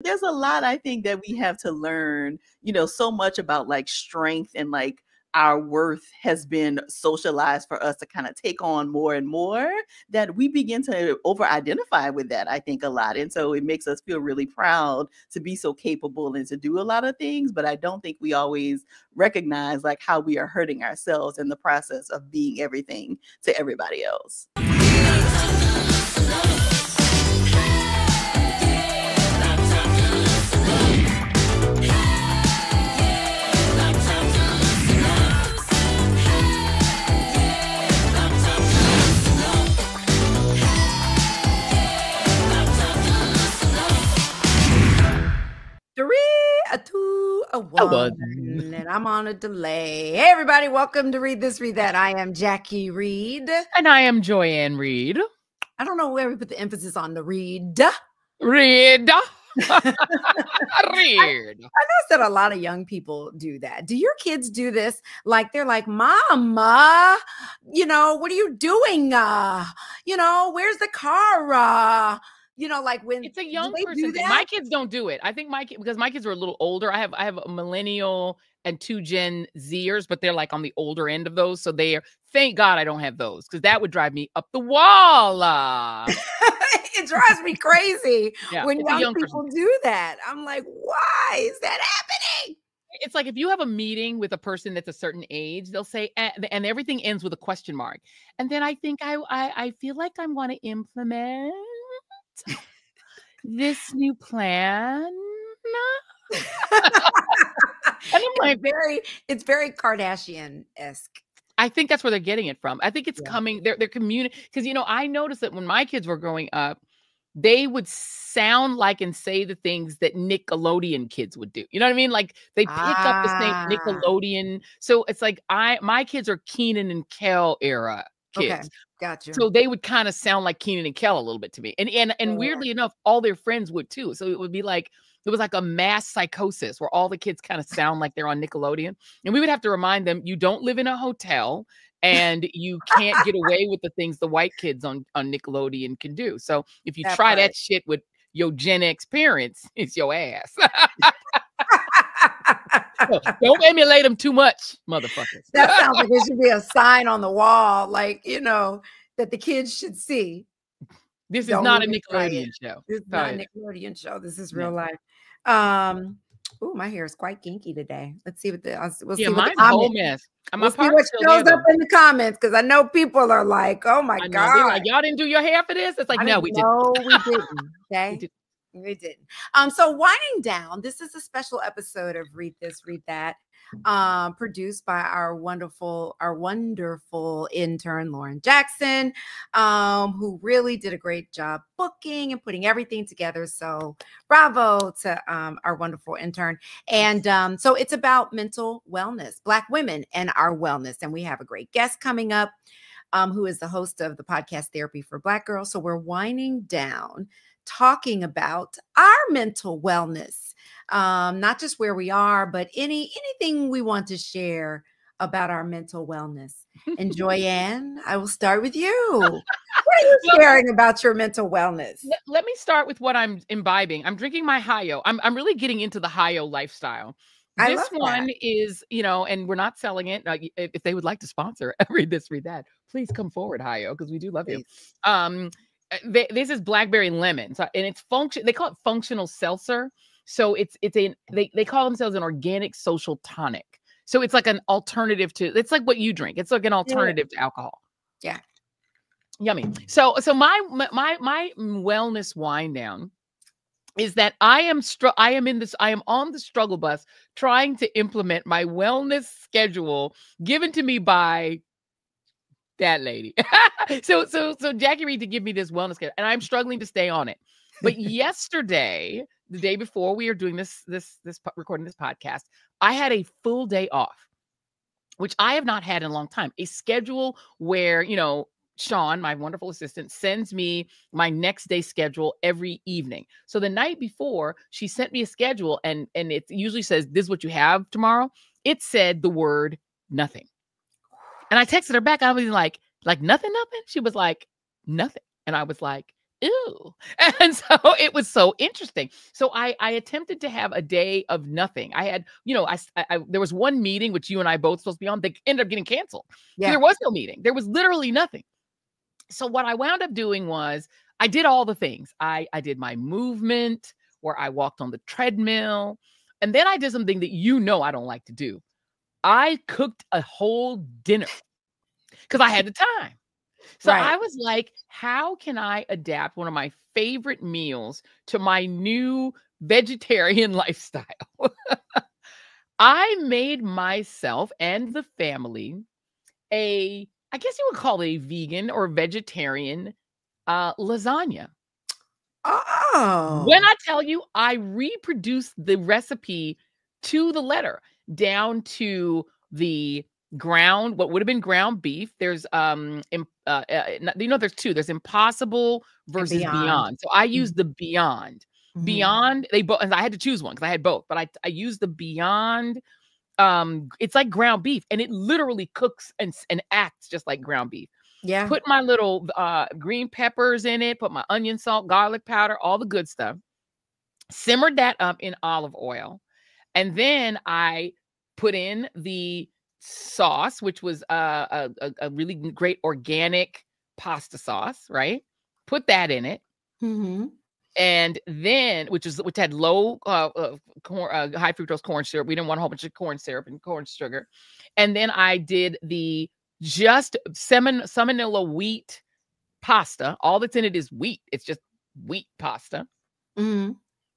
There's a lot I think that we have to learn, so much about like strength and like our worth has been socialized for us to kind of take on more and more that we begin to over identify with that, I think, a lot. And so it makes us feel really proud to be so capable and to do a lot of things. But I don't think we always recognize like how we are hurting ourselves in the process of being everything to everybody else. A two, a one, and I'm on a delay. Hey, everybody, welcome to Read This, Read That. I am Jackie Reed. And I am Joyanne Reed. I don't know where we put the emphasis on the read. Read. Read. I noticed that a lot of young people do that. Do your kids do this? Like, they're like, Mama, what are you doing? Where's the car? Like when it's a young person thing. My kids don't do it. I think because my kids are a little older. I have a millennial and 2 Gen Zers, but they're like on the older end of those. So thank God I don't have those, because that would drive me up the wall. It drives me crazy when young people do that. I'm like, why is that happening? It's like if you have a meeting with a person that's a certain age, they'll say, and everything ends with a question mark. And then I think I feel like I want to implement this new plan. And I'm like, it's very Kardashian-esque. I think that's where they're getting it from. I think it's coming, they're communicating, because, I noticed that when my kids were growing up, they would sound like and say the things that Nickelodeon kids would do. You know what I mean? Like they pick up the same Nickelodeon. So it's like my kids are Keenan and Kel era kids. Okay, gotcha. So they would kind of sound like Keenan and Kel a little bit to me. And weirdly enough, all their friends would too. So it would be like, it was like a mass psychosis where all the kids kind of sound like they're on Nickelodeon. And we would have to remind them, you don't live in a hotel and you can't get away with the things the white kids on Nickelodeon can do. So if you try that shit with your Gen X parents, it's your ass. So don't emulate them too much, motherfuckers. That sounds like there should be a sign on the wall, like, that the kids should see. This is not a Nickelodeon show. This is not a Nickelodeon show. This is real life. Oh, my hair is quite kinky today. Let's see what we'll see mine's a whole mess. We'll see what shows up in the comments, because I know people are like, "Oh my God, like, y'all didn't do your hair for this." It's like, no, we didn't. No, we didn't. Okay. We didn't. So winding down, this is a special episode of Read This, Read That, produced by our wonderful intern, Lauren Jackson, who really did a great job booking and putting everything together. So bravo to our wonderful intern. And so it's about mental wellness, Black women and our wellness. And we have a great guest coming up, who is the host of the podcast Therapy for Black Girls. So we're winding down, talking about our mental wellness, not just where we are, but anything we want to share about our mental wellness. And Joyanne, I will start with you. What are you sharing about your mental wellness? Let me start with what I'm imbibing. I'm drinking my Hayo. I'm really getting into the Hayo lifestyle. This one is, and we're not selling it. If they would like to sponsor Read This, Read That, please come forward, Hayo, because we do love you. This is blackberry lemon, so, and it's they call it functional seltzer. So they call themselves an organic social tonic. So it's like an alternative it's like what you drink. It's like an alternative to alcohol. Yeah. Yummy. So my wellness wind down is that I am on the struggle bus trying to implement my wellness schedule given to me by that lady. So Jackie Reed to give me this wellness schedule, and I'm struggling to stay on it. But yesterday, the day before we are doing this recording this podcast, I had a full day off, which I have not had in a long time. A schedule where, Sean, my wonderful assistant, sends me my next day schedule every evening. So the night before, she sent me a schedule, and it usually says, "This is what you have tomorrow." It said the word nothing. And I texted her back. I was like nothing. She was like, nothing. And I was like, ew. And so it was so interesting. So I attempted to have a day of nothing. I had, there was one meeting which you and I both supposed to be on that ended up getting canceled. So there was no meeting. There was literally nothing. So what I wound up doing was I did all the things. I did my movement where I walked on the treadmill. And then I did something that I don't like to do. I cooked a whole dinner because I had the time. So I was like, how can I adapt one of my favorite meals to my new vegetarian lifestyle? I made myself and the family I guess you would call it a vegan or vegetarian lasagna. Oh. When I tell you, I reproduced the recipe to the letter, down to the ground, what would have been ground beef. There's there's two. There's Impossible versus Beyond. So I used the Beyond. Beyond, they both, and I had to choose one because I had both, but I used the Beyond. It's like ground beef, and it literally cooks and acts just like ground beef. Yeah. Put my little green peppers in it, put my onion, salt, garlic powder, all the good stuff. Simmered that up in olive oil. And then I put in the sauce, which was a really great organic pasta sauce, right? Put that in it. And then, which had low high fructose corn syrup. We didn't want a whole bunch of corn syrup and corn sugar. And then I did the just Seminole wheat pasta. All that's in it is wheat. It's just wheat pasta.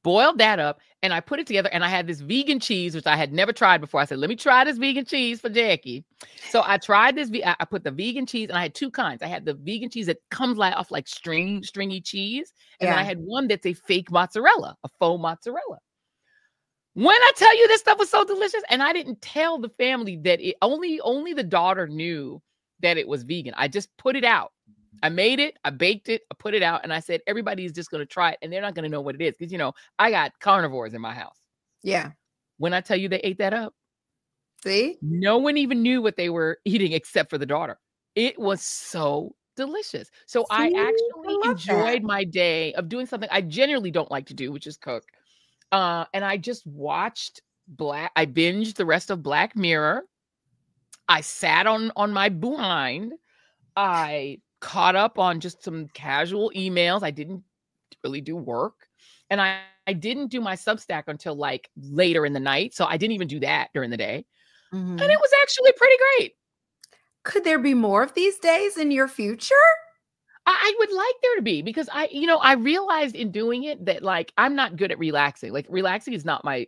Boiled that up, and I put it together, and I had this vegan cheese, which I had never tried before. I said, let me try this vegan cheese for Jackie. So I tried this. I put the vegan cheese, and I had two kinds. I had the vegan cheese that comes off like stringy cheese, and then I had one that's a fake mozzarella, a faux mozzarella. When I tell you this stuff was so delicious, and I didn't tell the family that only the daughter knew that it was vegan. I just put it out. I made it, I baked it, I put it out, and I said, everybody's just going to try it, and they're not going to know what it is, because, I got carnivores in my house. Yeah. When I tell you they ate that up. See? No one even knew what they were eating except for the daughter. It was so delicious. So I actually enjoyed my day of doing something I genuinely don't like to do, which is cook. And I just watched I binged the rest of Black Mirror. I sat on my behind. I caught up on just some casual emails. I didn't really do work. And I didn't do my Substack until like later in the night. So I didn't even do that during the day. And it was actually pretty great. Could there be more of these days in your future? I would like there to be, because I realized in doing it that like I'm not good at relaxing. Like relaxing is not my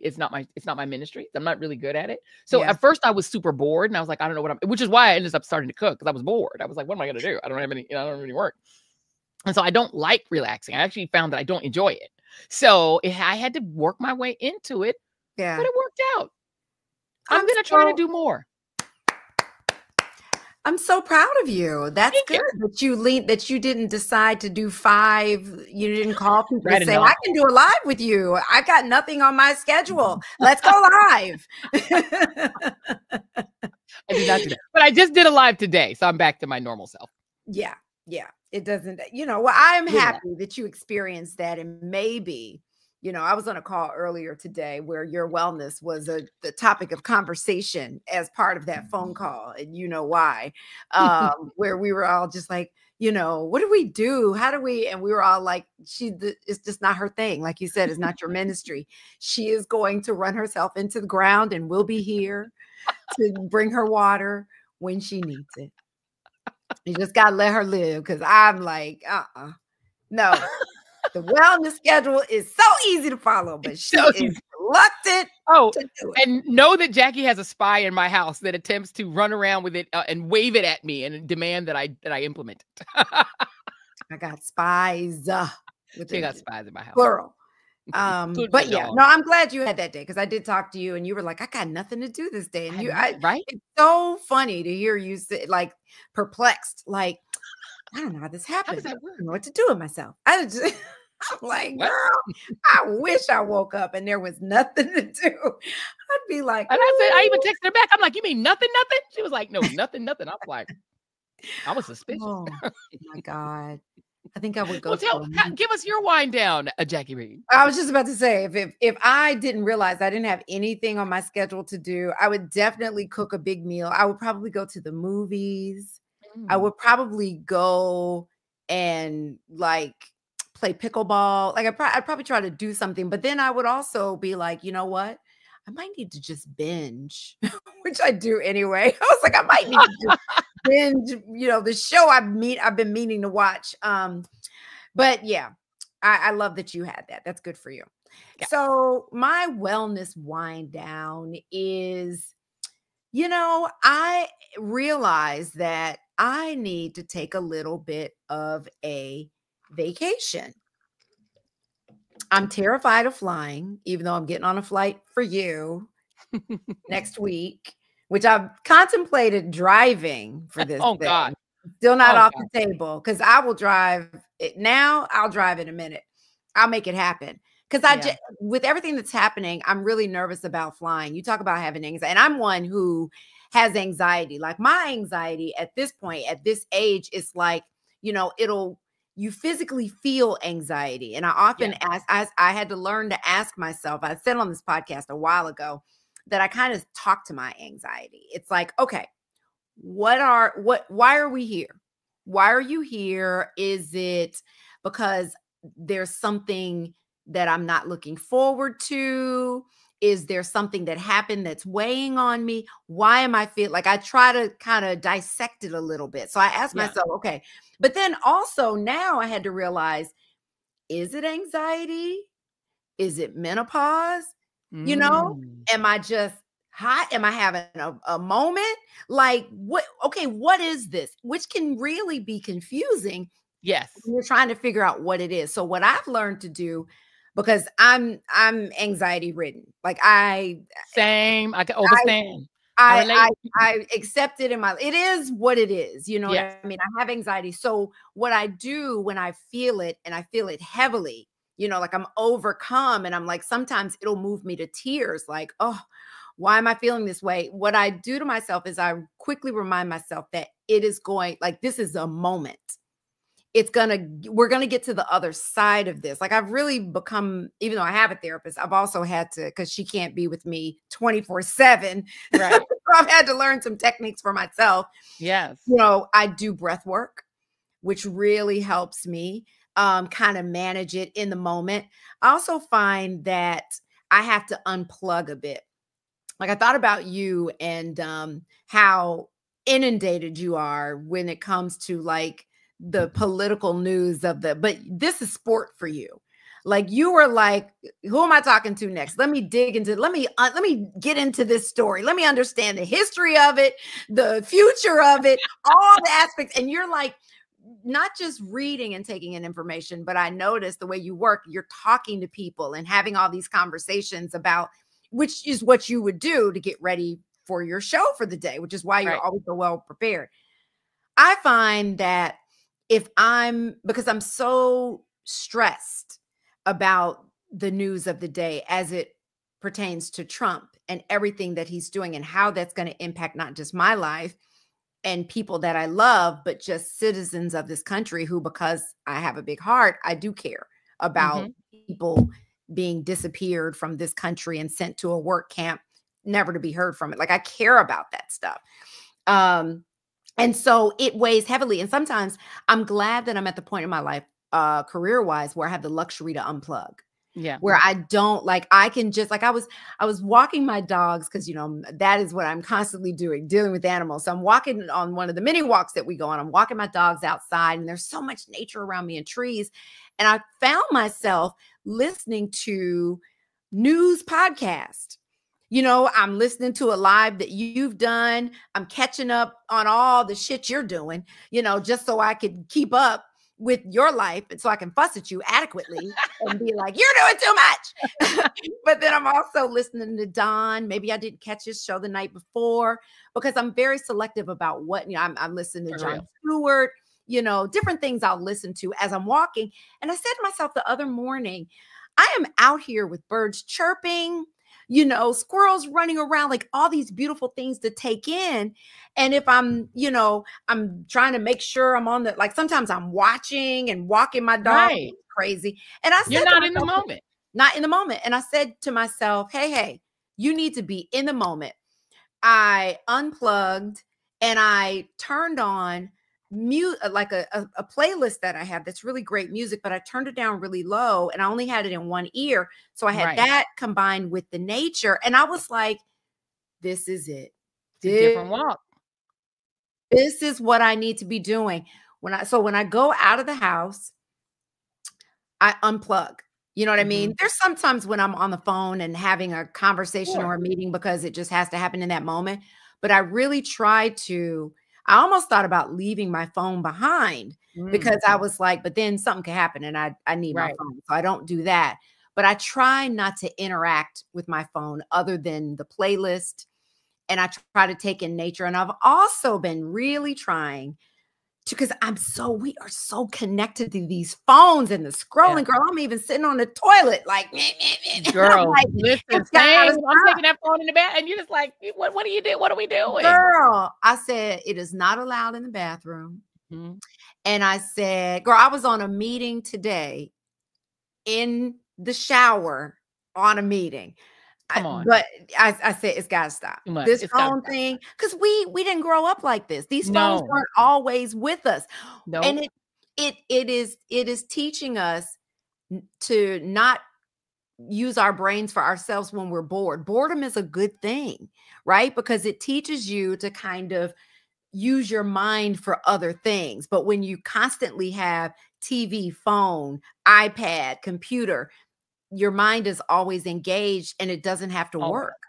ministry. I'm not really good at it. So at first I was super bored, and I was like, I don't know which is why I ended up starting to cook, because I was bored. I was like, what am I gonna do? I don't have any work. And so I don't like relaxing. I actually found that I don't enjoy it. So I had to work my way into it. Yeah. But it worked out. I'm gonna try to do more. I'm so proud of you. That's good that you didn't decide to do 5. You didn't call people and say, I can do a live with you. I got nothing on my schedule. Let's go live. I did not do that. But I just did a live today. So I'm back to my normal self. Yeah. Yeah. It doesn't, I am happy that you experienced that. And maybe, I was on a call earlier today where your wellness was the topic of conversation as part of that phone call. And you know why, where we were all just like, what do we do? How do we? And we were all like, it's just not her thing. Like you said, it's not your ministry. She is going to run herself into the ground, and we'll be here to bring her water when she needs it. You just got to let her live. Cause I'm like, no. The wellness schedule is so easy to follow, but she is reluctant to do it. And know that Jackie has a spy in my house that attempts to run around with it and wave it at me and demand that I implement it. I got spies. She got spies in my house. Plural. But yeah, no, I'm glad you had that day, because I did talk to you and you were like, I got nothing to do this day. And right? It's so funny to hear you say, like, perplexed, like, I don't know how this happened. I don't know what to do with myself. I'm like, girl, I wish I woke up and there was nothing to do. I'd be like, and I said, I even texted her back. I'm like, you mean nothing? She was like, no, nothing. I'm like, I was suspicious. Oh my God. I think I would go Well, to give us your wind down, Jackie Reed. I was just about to say, if I didn't realize I didn't have anything on my schedule to do, I would definitely cook a big meal. I would probably go to the movies. I would probably go and like play pickleball. Like I'd probably try to do something, but then I would also be like, you know what? I might need to just binge, which I do anyway. I was like, I might need to just binge, the show I've been meaning to watch. But yeah, I love that you had that. That's good for you. Yeah. So my wellness wind down is, I realized that I need to take a little bit of a vacation. I'm terrified of flying, even though I'm getting on a flight for you next week, which I've contemplated driving for this thing. God. Still not off the table, because I will drive it now. I'll drive in a minute. I'll make it happen. Because with everything that's happening, I'm really nervous about flying. You talk about having anxiety, and I'm one who has anxiety. Like my anxiety at this point, at this age, is like, you physically feel anxiety. And I often ask, I had to learn to ask myself, I said on this podcast a while ago that I kind of talk to my anxiety. It's like, okay, why are we here? Why are you here? Is it because there's something that I'm not looking forward to? Is there something that happened that's weighing on me? Why am I feeling like I try to kind of dissect it a little bit? So I asked myself, okay, but then also now I had to realize, is it anxiety? Is it menopause? Am I just hot? Am I having a moment? Like what is this? Which can really be confusing. Yes. When you're trying to figure out what it is. So what I've learned to do, because I'm anxiety ridden. Like I can understand. I accept it it is what it is. You know what I mean? I have anxiety. So what I do when I feel it, and I feel it heavily, like I'm overcome, and I'm like, sometimes it'll move me to tears. Like, oh, why am I feeling this way? What I do to myself is I quickly remind myself that this is a moment. We're going to get to the other side of this. Like I've really become, even though I have a therapist, I've also had to, because she can't be with me 24/7. Right. So I've had to learn some techniques for myself. Yes. I do breath work, which really helps me kind of manage it in the moment. I also find that I have to unplug a bit. Like I thought about you and how inundated you are when it comes to like the political news but this is sport for you. Like you were like, who am I talking to next? Let me get into this story. Let me understand the history of it, the future of it, all the aspects. And you're like, not just reading and taking in information, but I noticed the way you work, you're talking to people and having all these conversations about, which is what you would do to get ready for your show for the day, which is why you're always so well prepared. I find that because I'm so stressed about the news of the day as it pertains to Trump and everything that he's doing and how that's going to impact not just my life and people that I love, but just citizens of this country who, because I have a big heart, I do care about people being disappeared from this country and sent to a work camp, never to be heard from it. Like I care about that stuff. And so it weighs heavily. And sometimes I'm glad that I'm at the point in my life, career-wise, where I have the luxury to unplug. Yeah. Where I don't I can just I was walking my dogs, because that is what I'm constantly dealing with animals. So I'm walking on one of the many walks that we go on. I'm walking my dogs outside, and there's so much nature around me and trees. And I found myself listening to news podcasts. I'm listening to a live that you've done. I'm catching up on all the shit you're doing, just so I could keep up with your life and so I can fuss at you adequately and be like, you're doing too much. But then I'm also listening to Don. Maybe I didn't catch his show the night before, because I'm very selective about what, I'm listening to Jon Stewart, different things I'll listen to as I'm walking. And I said to myself the other morning, I am out here with birds chirping, you know, squirrels running around, like all these beautiful things to take in. And if I'm, you know, I'm trying to make sure I'm on the, like sometimes I'm watching and walking my dog. Right. It's crazy. And I You're said to not in the myself, moment. not in the moment. And I said to myself, hey, you need to be in the moment. I unplugged and I turned on like a playlist that I have that's really great music, but I turned it down really low and I only had it in one ear. So I had that combined with the nature. And I was like, this is it. It's a different walk. This is what I need to be doing. When I go out of the house, I unplug. You know what I mean? There's sometimes when I'm on the phone and having a conversation or a meeting because it just has to happen in that moment. But I really try to, I almost thought about leaving my phone behind because I was like, but then something could happen and I need my phone. So I don't do that. But I try not to interact with my phone other than the playlist. And I try to take in nature. And I've also been really trying to, because we are so connected to these phones and the scrolling. Girl, I'm even sitting on the toilet like, girl, like, listen, I'm taking that phone in the bath and you're just like, what do you do? What are we doing? Girl, I said, it is not allowed in the bathroom. And I said, girl, I was on a meeting today in the shower on a meeting. Come on. But I said, it's got to stop. This phone thing, because we didn't grow up like this. These phones weren't always with us. And it is teaching us to not use our brains for ourselves when we're bored. Boredom is a good thing, right? Because it teaches you to kind of use your mind for other things. But when you constantly have TV, phone, iPad, computer, your mind is always engaged and it doesn't have to work,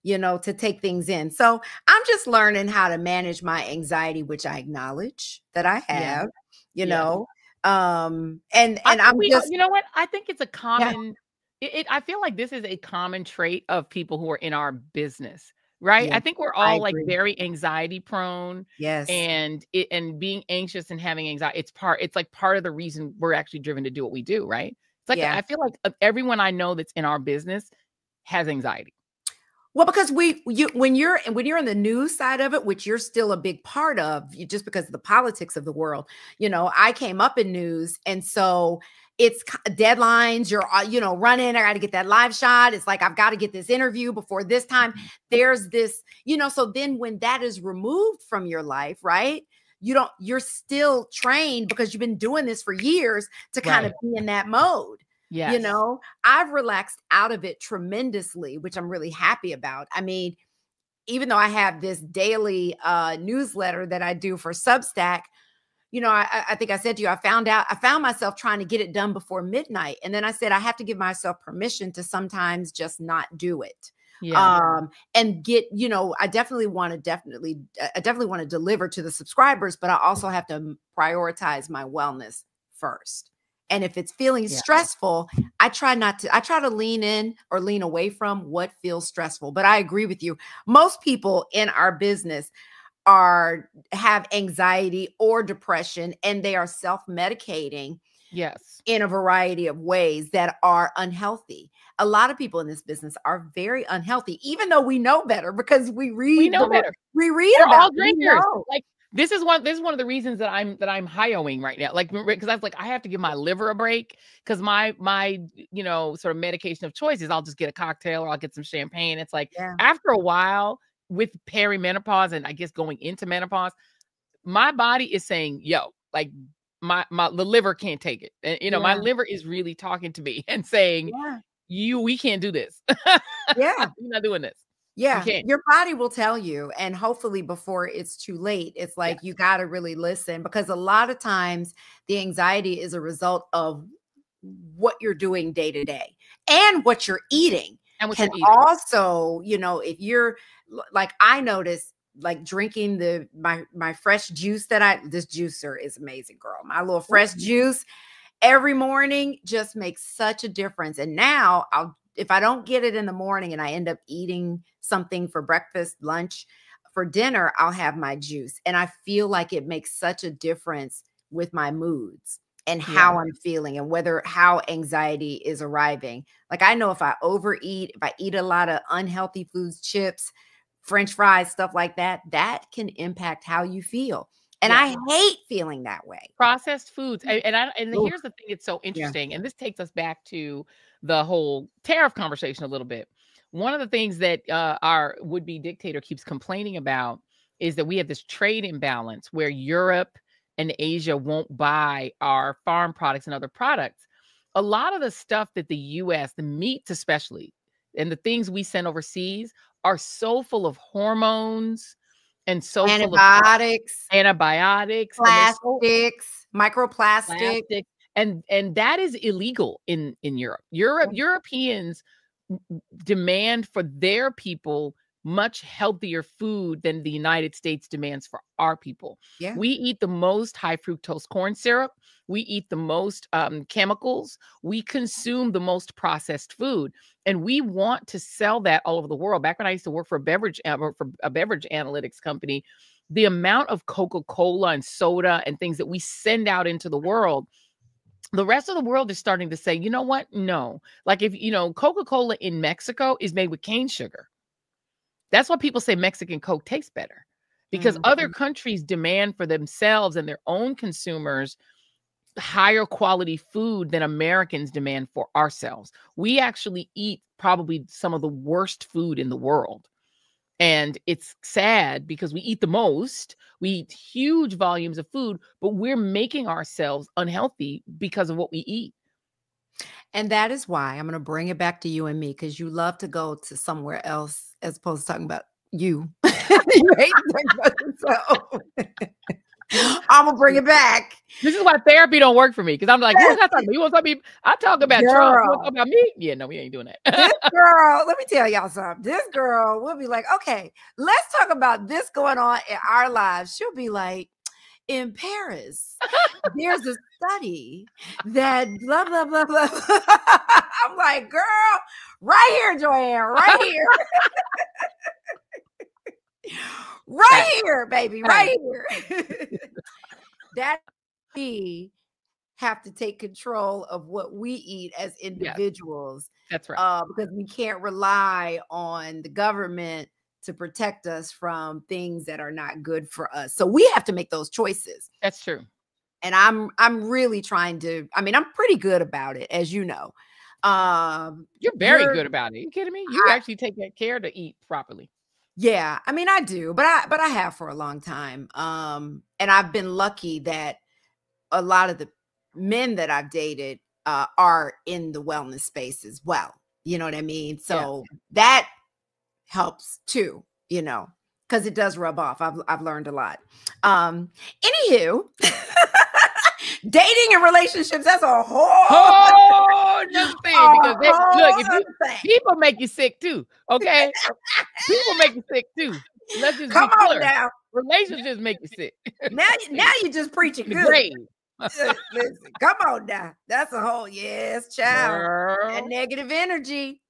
you know, to take things in. So I'm just learning how to manage my anxiety, which I acknowledge that I have, you know, and I'm just, you know what? I think it's a common, I feel like this is a common trait of people who are in our business, right? I think we're all like very anxiety prone. And being anxious and having anxiety, it's like part of the reason we're actually driven to do what we do, right? It's like, I feel like everyone I know that's in our business has anxiety. Well, because when you're in the news side of it, which you're still a big part of, just because of the politics of the world, you know, I came up in news. And so it's deadlines, you're, you know, running, I got to get that live shot. It's like, I've got to get this interview before this time. There's this, you know, so then when that is removed from your life, right? You're still trained because you've been doing this for years to kind of be in that mode. You know, I've relaxed out of it tremendously, which I'm really happy about. I mean, even though I have this daily newsletter that I do for Substack, you know, I think I said to you, I found myself trying to get it done before midnight. And then I said, I have to give myself permission to sometimes just not do it. And get, you know, I definitely want to deliver to the subscribers, but I also have to prioritize my wellness first. And if it's feeling stressful, I try to lean in or lean away from what feels stressful. But I agree with you. Most people in our business have anxiety or depression, and they are self-medicating in a variety of ways that are unhealthy. A lot of people in this business are very unhealthy, even though we know better because we read better. We read about all drinkers. Like this is one of the reasons that I'm hyoing right now. Like, because I was like, I have to give my liver a break because my you know, sort of medication of choice is I'll just get a cocktail or I'll get some champagne. It's like after a while with perimenopause and I guess going into menopause, my body is saying, yo, like the liver can't take it. And you know, my liver is really talking to me and saying, we can't do this. You're not doing this. Your body will tell you, and hopefully before it's too late, it's like you got to really listen, because a lot of times the anxiety is a result of what you're doing day to day and what you're eating. And can also, you know, if you're like, I notice like drinking my fresh juice this juicer is amazing, girl. My little fresh juice every morning just makes such a difference. And now if I don't get it in the morning and I end up eating something for breakfast, lunch, for dinner, I'll have my juice. And I feel like it makes such a difference with my moods and how I'm feeling and how anxiety is arriving. Like I know if I overeat, if I eat a lot of unhealthy foods, chips, French fries, stuff like that, that can impact how you feel. And I hate feeling that way. Processed foods. And here's the thing, it's so interesting. And this takes us back to the whole tariff conversation a little bit. One of the things that our would-be dictator keeps complaining about is that we have this trade imbalance where Europe and Asia won't buy our farm products and other products. A lot of the stuff that the US, the meats especially, and the things we send overseas are so full of hormones and so antibiotics, plastics, microplastics. And that is illegal in Europe. Europeans demand for their people much healthier food than the United States demands for our people. Yeah. We eat the most high fructose corn syrup. We eat the most chemicals. We consume the most processed food, and we want to sell that all over the world. Back when I used to work for a beverage analytics company, the amount of Coca-Cola and soda and things that we send out into the world, the rest of the world is starting to say, you know what? No. Like if, Coca-Cola in Mexico is made with cane sugar. That's why people say Mexican Coke tastes better, because other countries demand for themselves and their own consumers higher quality food than Americans demand for ourselves. We actually eat probably some of the worst food in the world. And it's sad because we eat the most, we eat huge volumes of food, but we're making ourselves unhealthy because of what we eat. And that is why I'm going to bring it back to you and me, because you love to go to somewhere else as opposed to talking about you. You hate to talk about yourself. I'm going to bring it back. This is why therapy don't work for me, because I'm like, what I talk about? You want to talk about me? I talk about Trump. You want to talk about me? Yeah, no, we ain't doing that. This girl, let me tell y'all something. This girl will be like, okay, let's talk about this going on in our lives. She'll be like, in Paris, there's a study that blah, blah, blah, blah. I'm like, girl, right here, Joanne, right here. Right here, baby, right here. That we have to take control of what we eat as individuals. Yes, that's right. Because we can't rely on the government to protect us from things that are not good for us. So we have to make those choices. That's true. And I'm really trying to, I'm pretty good about it, as you know. You're very good about it. Are you kidding me? You actually take that care to eat properly. Yeah, I do, but I have for a long time. And I've been lucky that a lot of the men that I've dated are in the wellness space as well. You know what I mean? So that helps too, because it does rub off. I've learned a lot. Anywho, dating and relationships, that's a whole another thing, because people make you sick too. Okay, people make you sick too. Let's just come be clear. On now. Relationships make you sick. Now you're just preaching good. Great. Listen, come on now. That's a whole child. Girl. That negative energy.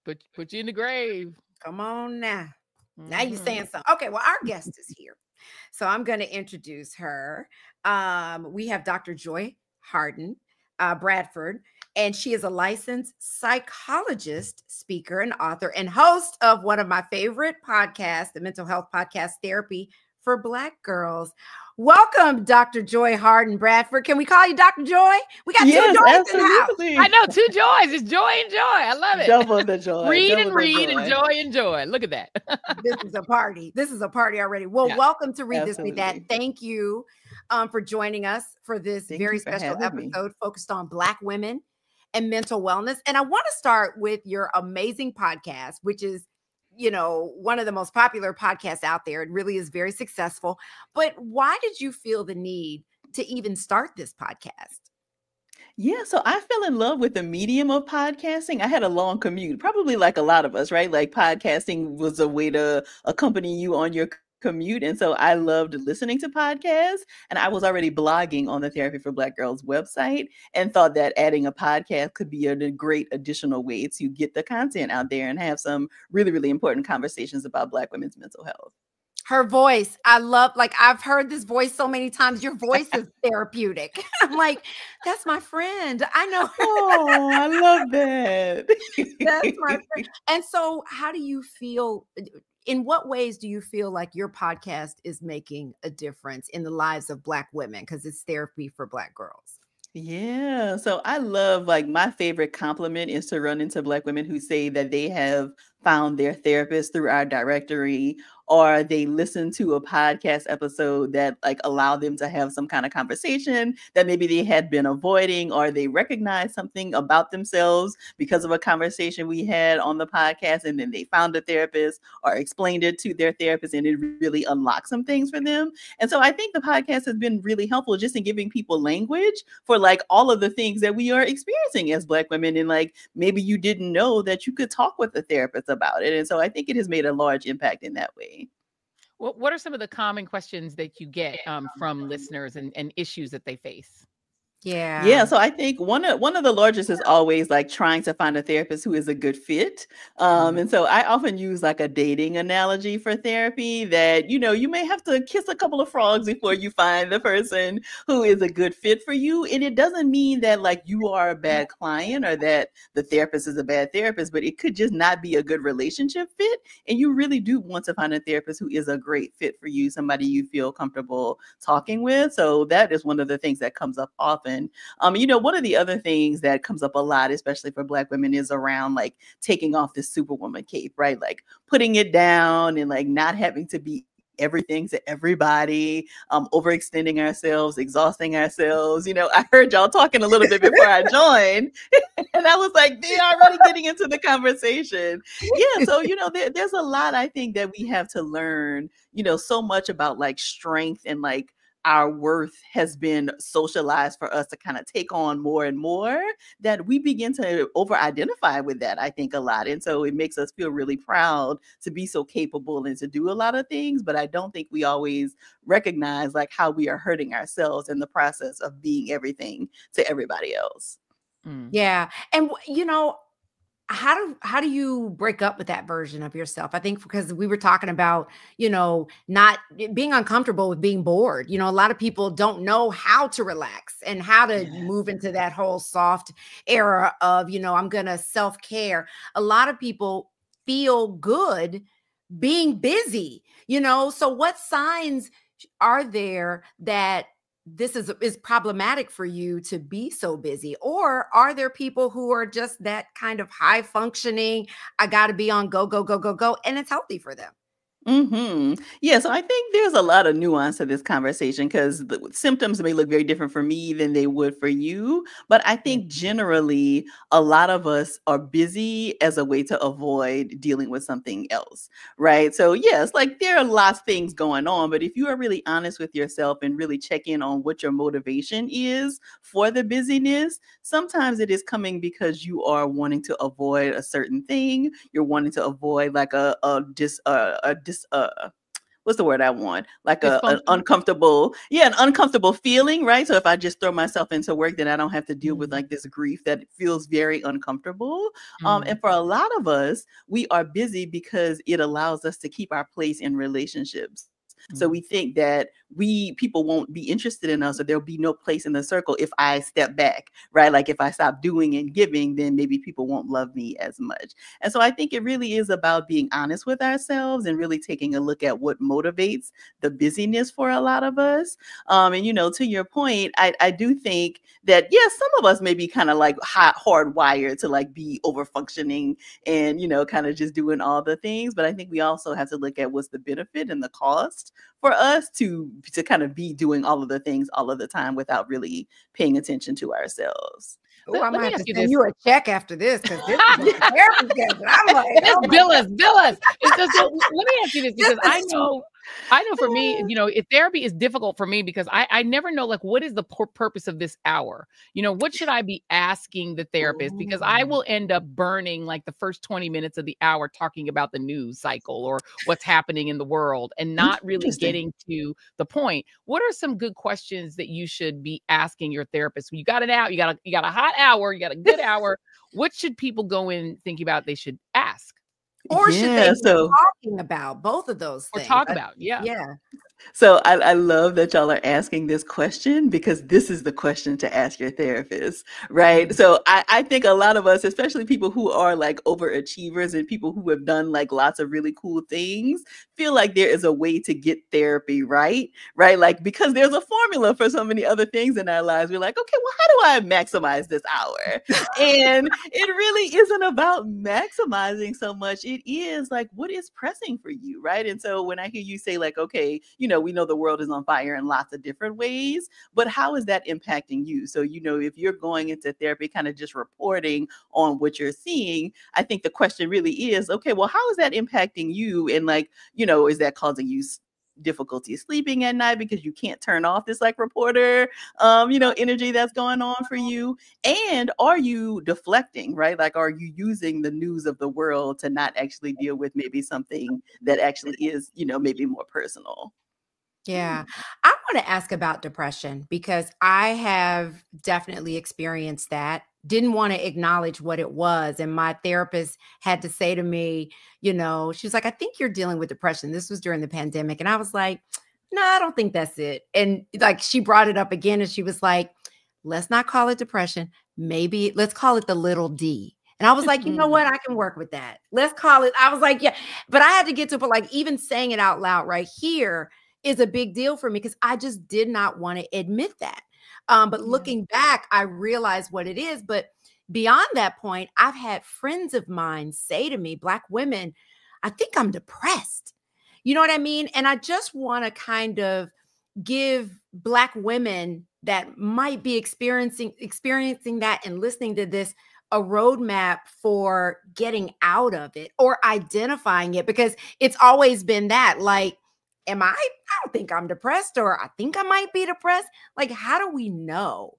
Put you in the grave. Come on now. Now you're saying something. Okay, well, our guest is here. So I'm going to introduce her. We have Dr. Joy Harden Bradford, and she is a licensed psychologist, speaker, and author, and host of one of my favorite podcasts, the mental health podcast, Therapy for Black Girls. Welcome, Dr. Joy Harden Bradford. Can we call you Dr. Joy? We got two Joys absolutely. in the house. I know, two Joys. It's joy and joy. I love it. Double the joy. Read and joy and joy. Look at that. This is a party. This is a party already. Well, welcome to Read This, Read That. Thank you for joining us for this very special episode focused on Black women and mental wellness. And I want to start with your amazing podcast, which is one of the most popular podcasts out there. It really is very successful. But why did you feel the need to even start this podcast? Yeah, so I fell in love with the medium of podcasting. I had a long commute, probably like a lot of us, right? Like podcasting was a way to accompany you on your commute. And so I loved listening to podcasts, and I was already blogging on the Therapy for Black Girls website and thought that adding a podcast could be a great additional way to get the content out there and have some really, really important conversations about Black women's mental health. Her voice, I love, like, I've heard this voice so many times. Your voice is therapeutic. I'm like, that's my friend. I know her. Oh, I love that. That's my friend. And so, how do you feel? In what ways do you feel like your podcast is making a difference in the lives of Black women? Because it's therapy for Black girls. Yeah. So I love, like, my favorite compliment is to run into Black women who say that they have found their therapist through our directory, or they listen to a podcast episode that like allow them to have some kind of conversation that maybe they had been avoiding, or they recognize something about themselves because of a conversation we had on the podcast, and then they found a therapist or explained it to their therapist, and it really unlocked some things for them. And so I think the podcast has been really helpful just in giving people language for like all of the things that we are experiencing as Black women. And like, maybe you didn't know that you could talk with a therapist about it. And so I think it has made a large impact in that way. What are some of the common questions that you get from listeners and issues that they face? Yeah, so I think one of the largest is always like trying to find a therapist who is a good fit. And so I often use like a dating analogy for therapy, that you may have to kiss a couple of frogs before you find the person who is a good fit for you. And it doesn't mean that like you are a bad client or that the therapist is a bad therapist, but it could just not be a good relationship fit. And you really do want to find a therapist who is a great fit for you, somebody you feel comfortable talking with. So that is one of the things that comes up often. One of the other things that comes up a lot, especially for Black women, is around like taking off this Superwoman cape, right? Like putting it down and like not having to be everything to everybody, overextending ourselves, exhausting ourselves. I heard y'all talking a little bit before I joined, and I was like, they're already getting into the conversation. Yeah, so there's a lot I think that we have to learn, so much about like strength, and like our worth has been socialized for us to kind of take on more and more, that we begin to over identify with that, I think, a lot. And so it makes us feel really proud to be so capable and to do a lot of things. But I don't think we always recognize like how we are hurting ourselves in the process of being everything to everybody else. Yeah. And how do you break up with that version of yourself? I think because we were talking about, not being uncomfortable with being bored. A lot of people don't know how to relax and how to move into that whole soft era of, I'm going to self-care. A lot of people feel good being busy, so what signs are there that this is problematic for you to be so busy? Or are there people who are just that kind of high functioning, I got to be on go, go, go, go, go, and it's healthy for them? Yeah, so I think there's a lot of nuance to this conversation, because the symptoms may look very different for me than they would for you. But I think generally a lot of us are busy as a way to avoid dealing with something else, right? So yes, like there are lots of things going on, but if you are really honest with yourself and really check in on what your motivation is for the busyness, sometimes it is coming because you are wanting to avoid a certain thing. You're wanting to avoid like what's the word I want? Like an uncomfortable feeling, right? So if I just throw myself into work, then I don't have to deal with like this grief that feels very uncomfortable. And for a lot of us, we are busy because it allows us to keep our place in relationships. So we think that people won't be interested in us, or there'll be no place in the circle if I step back, right? Like if I stop doing and giving, then maybe people won't love me as much. And so I think it really is about being honest with ourselves and really taking a look at what motivates the busyness for a lot of us. And to your point, I do think that, yes, some of us may be kind of like hardwired to like be over functioning and, kind of just doing all the things. But I think we also have to look at what's the benefit and the cost for us to kind of be doing all of the things all of the time without really paying attention to ourselves. Oh, I might have to send you a check after this, because this is I'm like, just bill us. It's just, let me ask you this, because I know for me, if therapy is difficult for me, because I never know, like, what is the purpose of this hour? What should I be asking the therapist? Because I will end up burning like the first 20 minutes of the hour talking about the news cycle or what's happening in the world, and not really getting to the point. What are some good questions that you should be asking your therapist? You got it out, you got a hot hour, you got a good hour. What should people go in thinking about they should ask? Or should they Yeah. be So talking about both of those Or things? talk about, yeah. Yeah. So I love that y'all are asking this question because this is the question to ask your therapist, right? Mhm. So I think a lot of us, especially people who are like overachievers and people who have done like lots of really cool things, feel like there is a way to get therapy, right? Right? Like because there's a formula for so many other things in our lives. We're like, okay, well, how do I maximize this hour? And it really isn't about maximizing so much. It is like, what is pressing for you, right? And so when I hear you say, like, okay, we know the world is on fire in lots of different ways, but how is that impacting you? So, if you're going into therapy, kind of just reporting on what you're seeing, I think the question really is, okay, well, how is that impacting you? And like, is that causing you difficulty sleeping at night because you can't turn off this like reporter energy that's going on for you? And are you deflecting, right? Like, are you using the news of the world to not actually deal with maybe something that actually is maybe more personal? Yeah. I want to ask about depression because I have definitely experienced that. Didn't want to acknowledge what it was. And my therapist had to say to me, she was like, I think you're dealing with depression. This was during the pandemic. And I was like, no, I don't think that's it. And like she brought it up again and she was like, let's not call it depression. Maybe let's call it the little D. And I was like, you know what? I can work with that. Let's call it. I was like, yeah. But I had to get to, but like even saying it out loud right here is a big deal for me because I just did not want to admit that. But looking back, I realized what it is. But beyond that point, I've had friends of mine say to me, Black women, I think I'm depressed. You know what I mean? And I just want to kind of give Black women that might be experiencing that and listening to this a roadmap for getting out of it or identifying it, because it's always been that like, I don't think I'm depressed, or I think I might be depressed. Like, how do we know?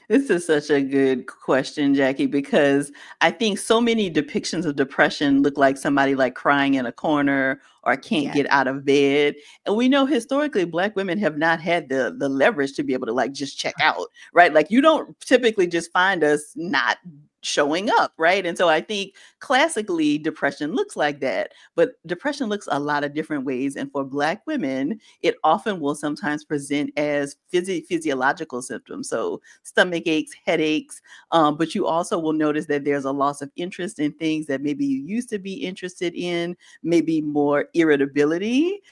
This is such a good question, Jackie, because I think so many depictions of depression look like somebody like crying in a corner or can't Yeah. get out of bed. And we know historically Black women have not had the leverage to be able to like just check out, right? Like you don't typically just find us not showing up, right? And so I think classically depression looks like that, but depression looks a lot of different ways. And for Black women, it often will sometimes present as physiological symptoms. So stomach aches, headaches, but you also will notice that there's a loss of interest in things that maybe you used to be interested in, maybe more irritability.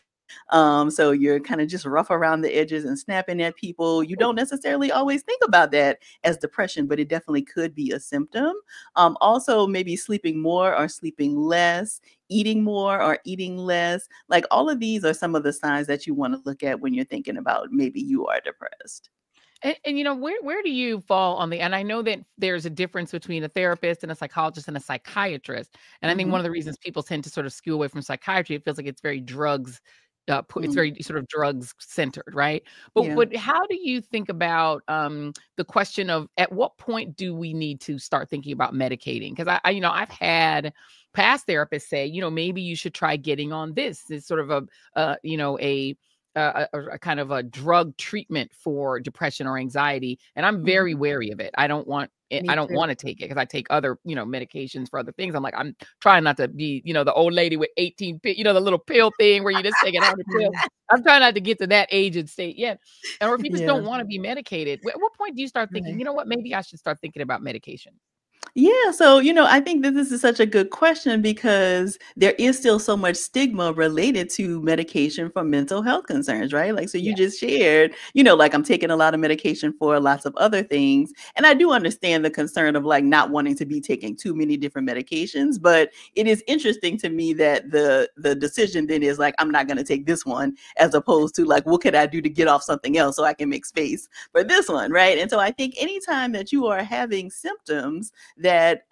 So you're kind of just rough around the edges and snapping at people. You don't necessarily always think about that as depression, but it definitely could be a symptom. Also, maybe sleeping more or sleeping less, eating more or eating less. Like all of these are some of the signs that you want to look at when you're thinking about maybe you are depressed. And where do you fall on the, and I know that there's a difference between a therapist and a psychologist and a psychiatrist. And I think one of the reasons people tend to sort of skew away from psychiatry, it feels like it's very drugs, it's very sort of drugs centered, right? But Yeah. but how do you think about the question of at what point do we need to start thinking about medicating? Because I've had past therapists say, maybe you should try getting on this. It's sort of a kind of a drug treatment for depression or anxiety, and I'm very wary of it. I don't want it, Me I don't too. want to take it because I take other medications for other things. I'm trying not to be the old lady with 18 the little pill thing where you just take it out of the pill. I'm trying not to get to that age and state yet. Or if you just Yeah. don't want to be medicated, at what point do you start thinking, Right. you know what, maybe I should start thinking about medication? Yeah, so I think that this is such a good question because there is still so much stigma related to medication for mental health concerns, right? Like, so you Yeah. just shared, like I'm taking a lot of medication for lots of other things. And I do understand the concern of like not wanting to be taking too many different medications, but it is interesting to me that the decision then is like, I'm not going to take this one, as opposed to like, what could I do to get off something else so I can make space for this one, right? And so I think anytime that you are having symptoms that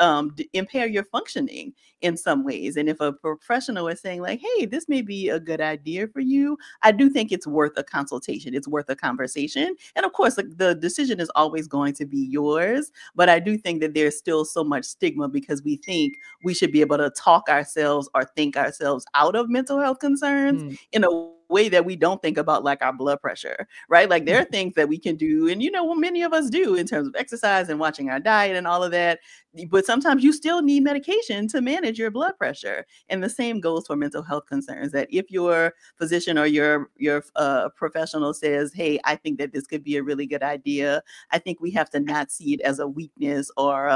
impair your functioning in some ways. And if a professional is saying like, hey, this may be a good idea for you, I do think it's worth a consultation. It's worth a conversation. And of course, the decision is always going to be yours. But I do think that there's still so much stigma because we think we should be able to talk ourselves or think ourselves out of mental health concerns in a way that we don't think about like our blood pressure, right? Like there are things that we can do, and what many of us do in terms of exercise and watching our diet and all of that. But sometimes you still need medication to manage your blood pressure. And the same goes for mental health concerns, that if your physician or your professional says, hey, I think that this could be a really good idea, I think we have to not see it as a weakness or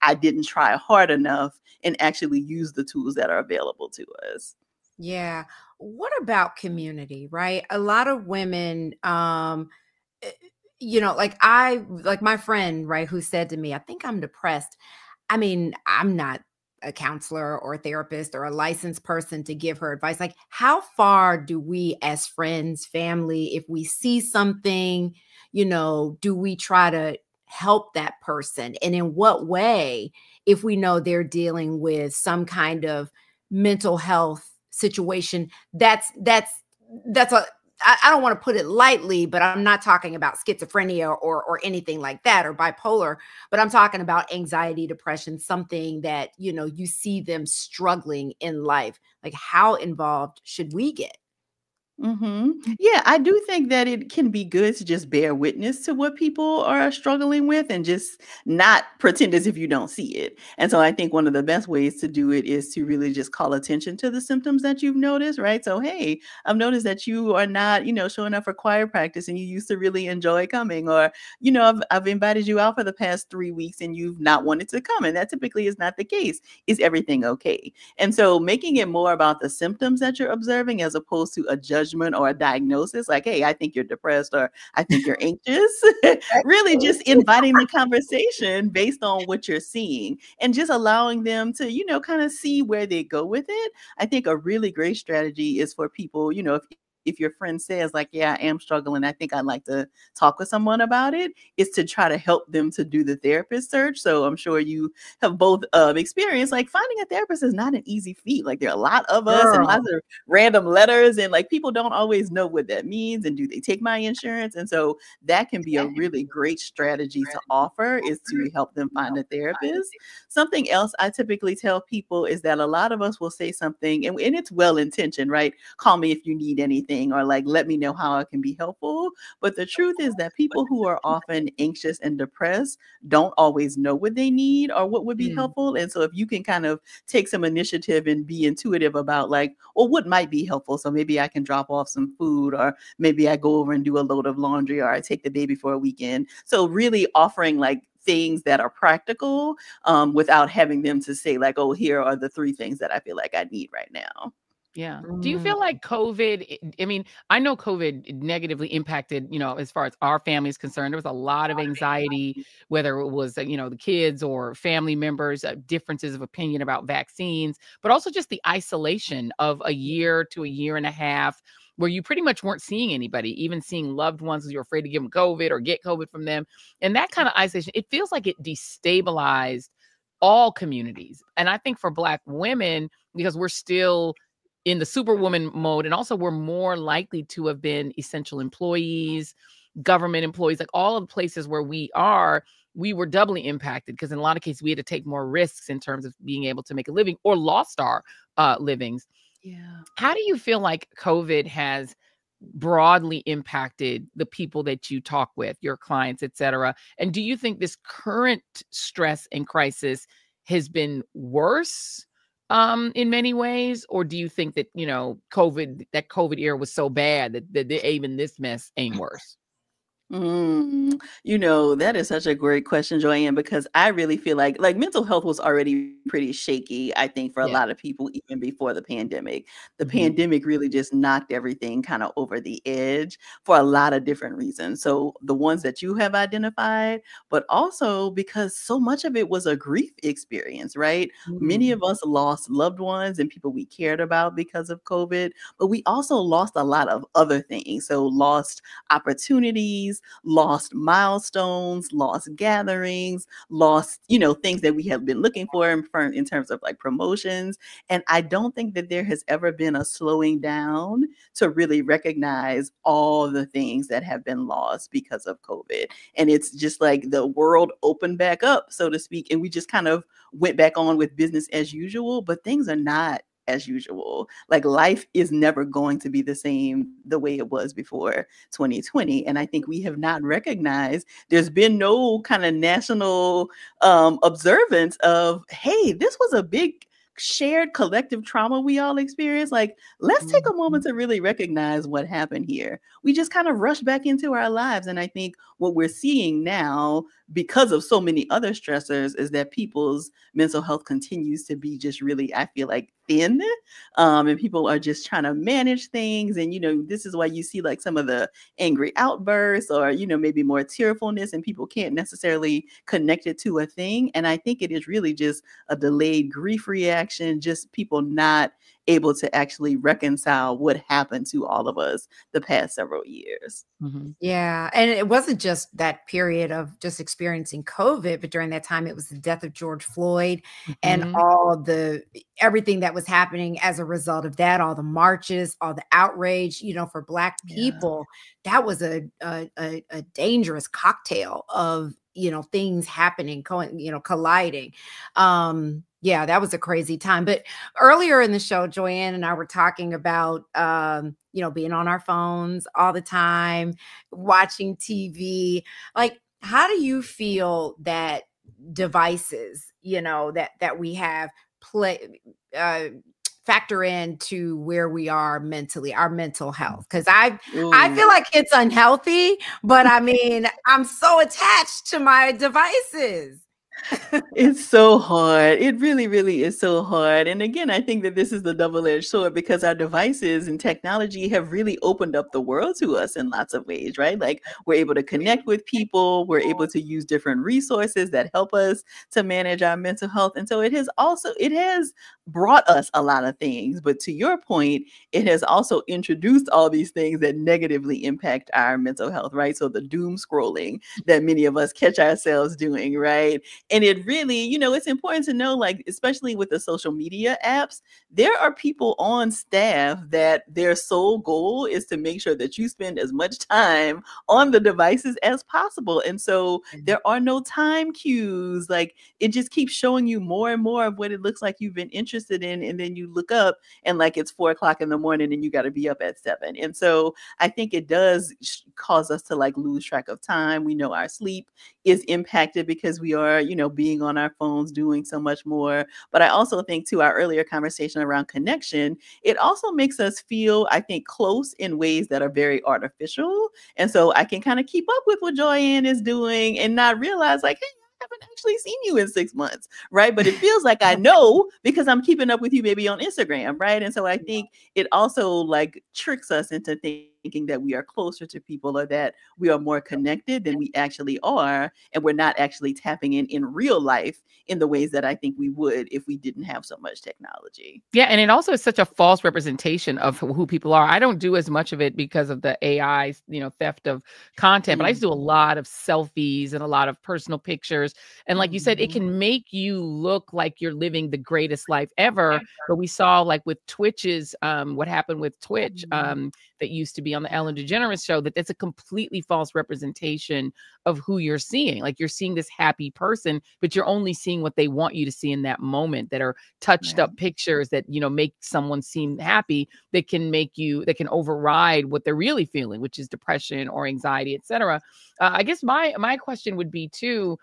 I didn't try hard enough, and actually use the tools that are available to us. Yeah. What about community, right? A lot of women, eh, like my friend, right, who said to me, I think I'm depressed. I mean, I'm not a counselor or a therapist or a licensed person to give her advice. Like, how far do we, as friends, family, if we see something, do we try to help that person? And in what way, if we know they're dealing with some kind of mental health situation, that's a I don't want to put it lightly, but I'm not talking about schizophrenia or anything like that, or bipolar, but I'm talking about anxiety, depression, something that, you see them struggling in life. Like, how involved should we get? Yeah, I do think that it can be good to just bear witness to what people are struggling with and just not pretend as if you don't see it. And so I think one of the best ways to do it is to really just call attention to the symptoms that you've noticed, right? So, hey, I've noticed that you are not, showing up for choir practice and you used to really enjoy coming, or, I've invited you out for the past 3 weeks and you've not wanted to come. And that typically is not the case. Is everything okay? And so making it more about the symptoms that you're observing as opposed to a judgment or a diagnosis, like, hey, I think you're depressed or I think you're anxious. Really just inviting the conversation based on what you're seeing and just allowing them to, kind of see where they go with it. I think a really great strategy is for people, if your friend says like, yeah, I am struggling, I think I'd like to talk with someone about it, is to try to help them to do the therapist search. So I'm sure you have both experienced, like finding a therapist is not an easy feat. Like there are a lot of us and Girl. lots of random letters, and like people don't always know what that means. And do they take my insurance? And so that can be a really great strategy to offer, is to help them find a therapist. Something else I typically tell people is that a lot of us will say something, and it's well intentioned, right? Call me if you need anything, or like, let me know how I can be helpful. But the truth is that people who are often anxious and depressed don't always know what they need or what would be Mm. helpful. And so if you can kind of take some initiative and be intuitive about like, well, what might be helpful? So maybe I can drop off some food, or maybe I go over and do a load of laundry, or I take the baby for a weekend. So really offering like things that are practical, without having them to say like, oh, here are the 3 things that I feel like I need right now. Yeah. Do you feel Mm. like COVID, I mean, I know COVID negatively impacted, as far as our family is concerned. There was a lot of anxiety, whether it was, the kids or family members, differences of opinion about vaccines, but also just the isolation of a year to a year and a half where you pretty much weren't seeing anybody, even seeing loved ones because you're afraid to give them COVID or get COVID from them. And that kind of isolation, it feels like it destabilized all communities. And I think for Black women, because we're still in the Superwoman mode, and also we're more likely to have been essential employees, government employees, like all of the places where we were doubly impacted because in a lot of cases we had to take more risks in terms of being able to make a living or lost our livings. Yeah. How do you feel like COVID has broadly impacted the people that you talk with, your clients, et cetera? And do you think this current stress and crisis has been worse in many ways? Or do you think that, that COVID era was so bad that even this mess ain't worse? That is such a great question, Joanne, because I really feel like mental health was already pretty shaky, I think, for a Yeah. lot of people even before the pandemic. The Mhm. pandemic really just knocked everything kind of over the edge for a lot of different reasons. So the ones that you have identified, but also because so much of it was a grief experience, right? Many Mm. of us lost loved ones and people we cared about because of COVID, but we also lost a lot of other things. So lost opportunities, lost milestones, lost gatherings, lost, things that we have been looking for in terms of like promotions. And I don't think that there has ever been a slowing down to really recognize all the things that have been lost because of COVID. And it's just like the world opened back up, so to speak, and we just kind of went back on with business as usual, but things are not as usual. Like life is never going to be the same the way it was before 2020. And I think we have not recognized, there's been no kind of national observance of, hey, this was a big shared collective trauma we all experienced. Like, let's take a moment to really recognize what happened here. We just kind of rush back into our lives. And I think what we're seeing now, because of so many other stressors, is that people's mental health continues to be just really, I feel like, thin. And people are just trying to manage things. And, this is why you see like some of the angry outbursts, or, maybe more tearfulness, and people can't necessarily connect it to a thing. And I think it is really just a delayed grief reaction, just people not able to actually reconcile what happened to all of us the past several years. Mm-hmm. Yeah. And it wasn't just that period of just experiencing COVID, but during that time, it was the death of George Floyd and everything that was happening as a result of that, all the marches, all the outrage, for Black people. That was a dangerous cocktail of, things happening, colliding. Yeah, that was a crazy time. But earlier in the show, Joanne and I were talking about, being on our phones all the time, watching TV. Like, how do you feel that devices, that we have factor into where we are mentally, our mental health? Because I feel like it's unhealthy, but I mean, I'm so attached to my devices. It's so hard. It really, really is so hard. And again, I think that this is the double-edged sword, because our devices and technology have really opened up the world to us in lots of ways, right? Like, we're able to connect with people. We're able to use different resources that help us to manage our mental health. And so it has brought us a lot of things. But to your point, it has also introduced all these things that negatively impact our mental health, right? So the doom scrolling that many of us catch ourselves doing, right? And it really, it's important to know, like, especially with the social media apps, there are people on staff that their sole goal is to make sure that you spend as much time on the devices as possible. And so there are no time cues. Like, it just keeps showing you more and more of what it looks like you've been interested in. And then you look up and like it's 4:00 in the morning and you got to be up at 7. And so I think it does cause us to like lose track of time. We know our sleep is impacted because we are, being on our phones, doing so much more. But I also think, to our earlier conversation around connection, it also makes us feel, I think, close in ways that are very artificial. And so I can kind of keep up with what Joyanne is doing and not realize, like, hey, I haven't actually seen you in 6 months, right? But it feels like I know because I'm keeping up with you maybe on Instagram, right? And so I think it also like tricks us into thinking that we are closer to people, or that we are more connected than we actually are, and we're not actually tapping in real life in the ways that I think we would if we didn't have so much technology. Yeah, and it also is such a false representation of who people are. I don't do as much of it because of the AI, theft of content, but I used to do a lot of selfies and a lot of personal pictures. And like you said, it can make you look like you're living the greatest life ever. But we saw, like with Twitch's, what happened with Twitch, that used to be on the Ellen DeGeneres show, that it's a completely false representation of who you're seeing. Like, you're seeing this happy person, but you're only seeing what they want you to see in that moment, that are touched up pictures that, make someone seem happy, that can override what they're really feeling, which is depression or anxiety, etc. I guess my question would be too,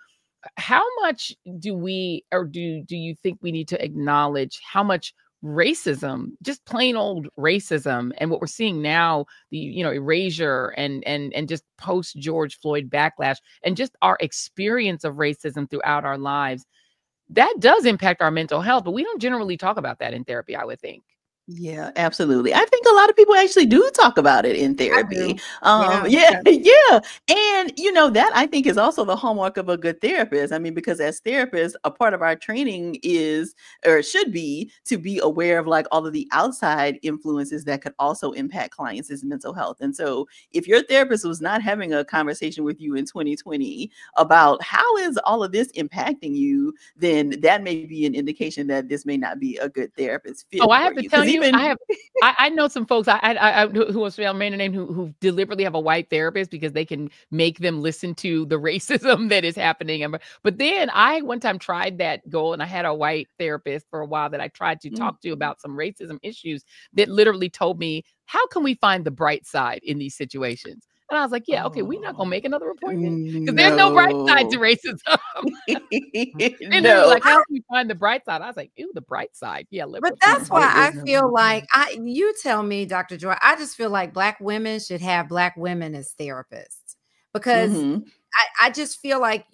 how much do you think we need to acknowledge how much racism, just plain old racism, and what we're seeing now, the erasure and just post George Floyd backlash, and just our experience of racism throughout our lives, that does impact our mental health, but we don't generally talk about that in therapy, I would think. Yeah, absolutely. I think a lot of people actually do talk about it in therapy. Yeah. And, that I think is also the hallmark of a good therapist. I mean, because as therapists, a part of our training is, or should be, to be aware of like all of the outside influences that could also impact clients' mental health. And so if your therapist was not having a conversation with you in 2020 about how is all of this impacting you, then that may be an indication that this may not be a good therapist fit. Oh, I have to tell you, even I know some folks who was a man name who deliberately have a white therapist because they can make them listen to the racism that is happening. But then I one time tried that goal, and I had a white therapist for a while that I tried to talk to about some racism issues that literally told me, how can we find the bright side in these situations? And I was like, yeah, okay, we're not going to make another appointment because there's no bright side to racism. And they were like, how can we find the bright side? I was like, ew, the bright side. Yeah. But that's why I feel like you tell me, Dr. Joy, I just feel like Black women should have Black women as therapists because I just feel like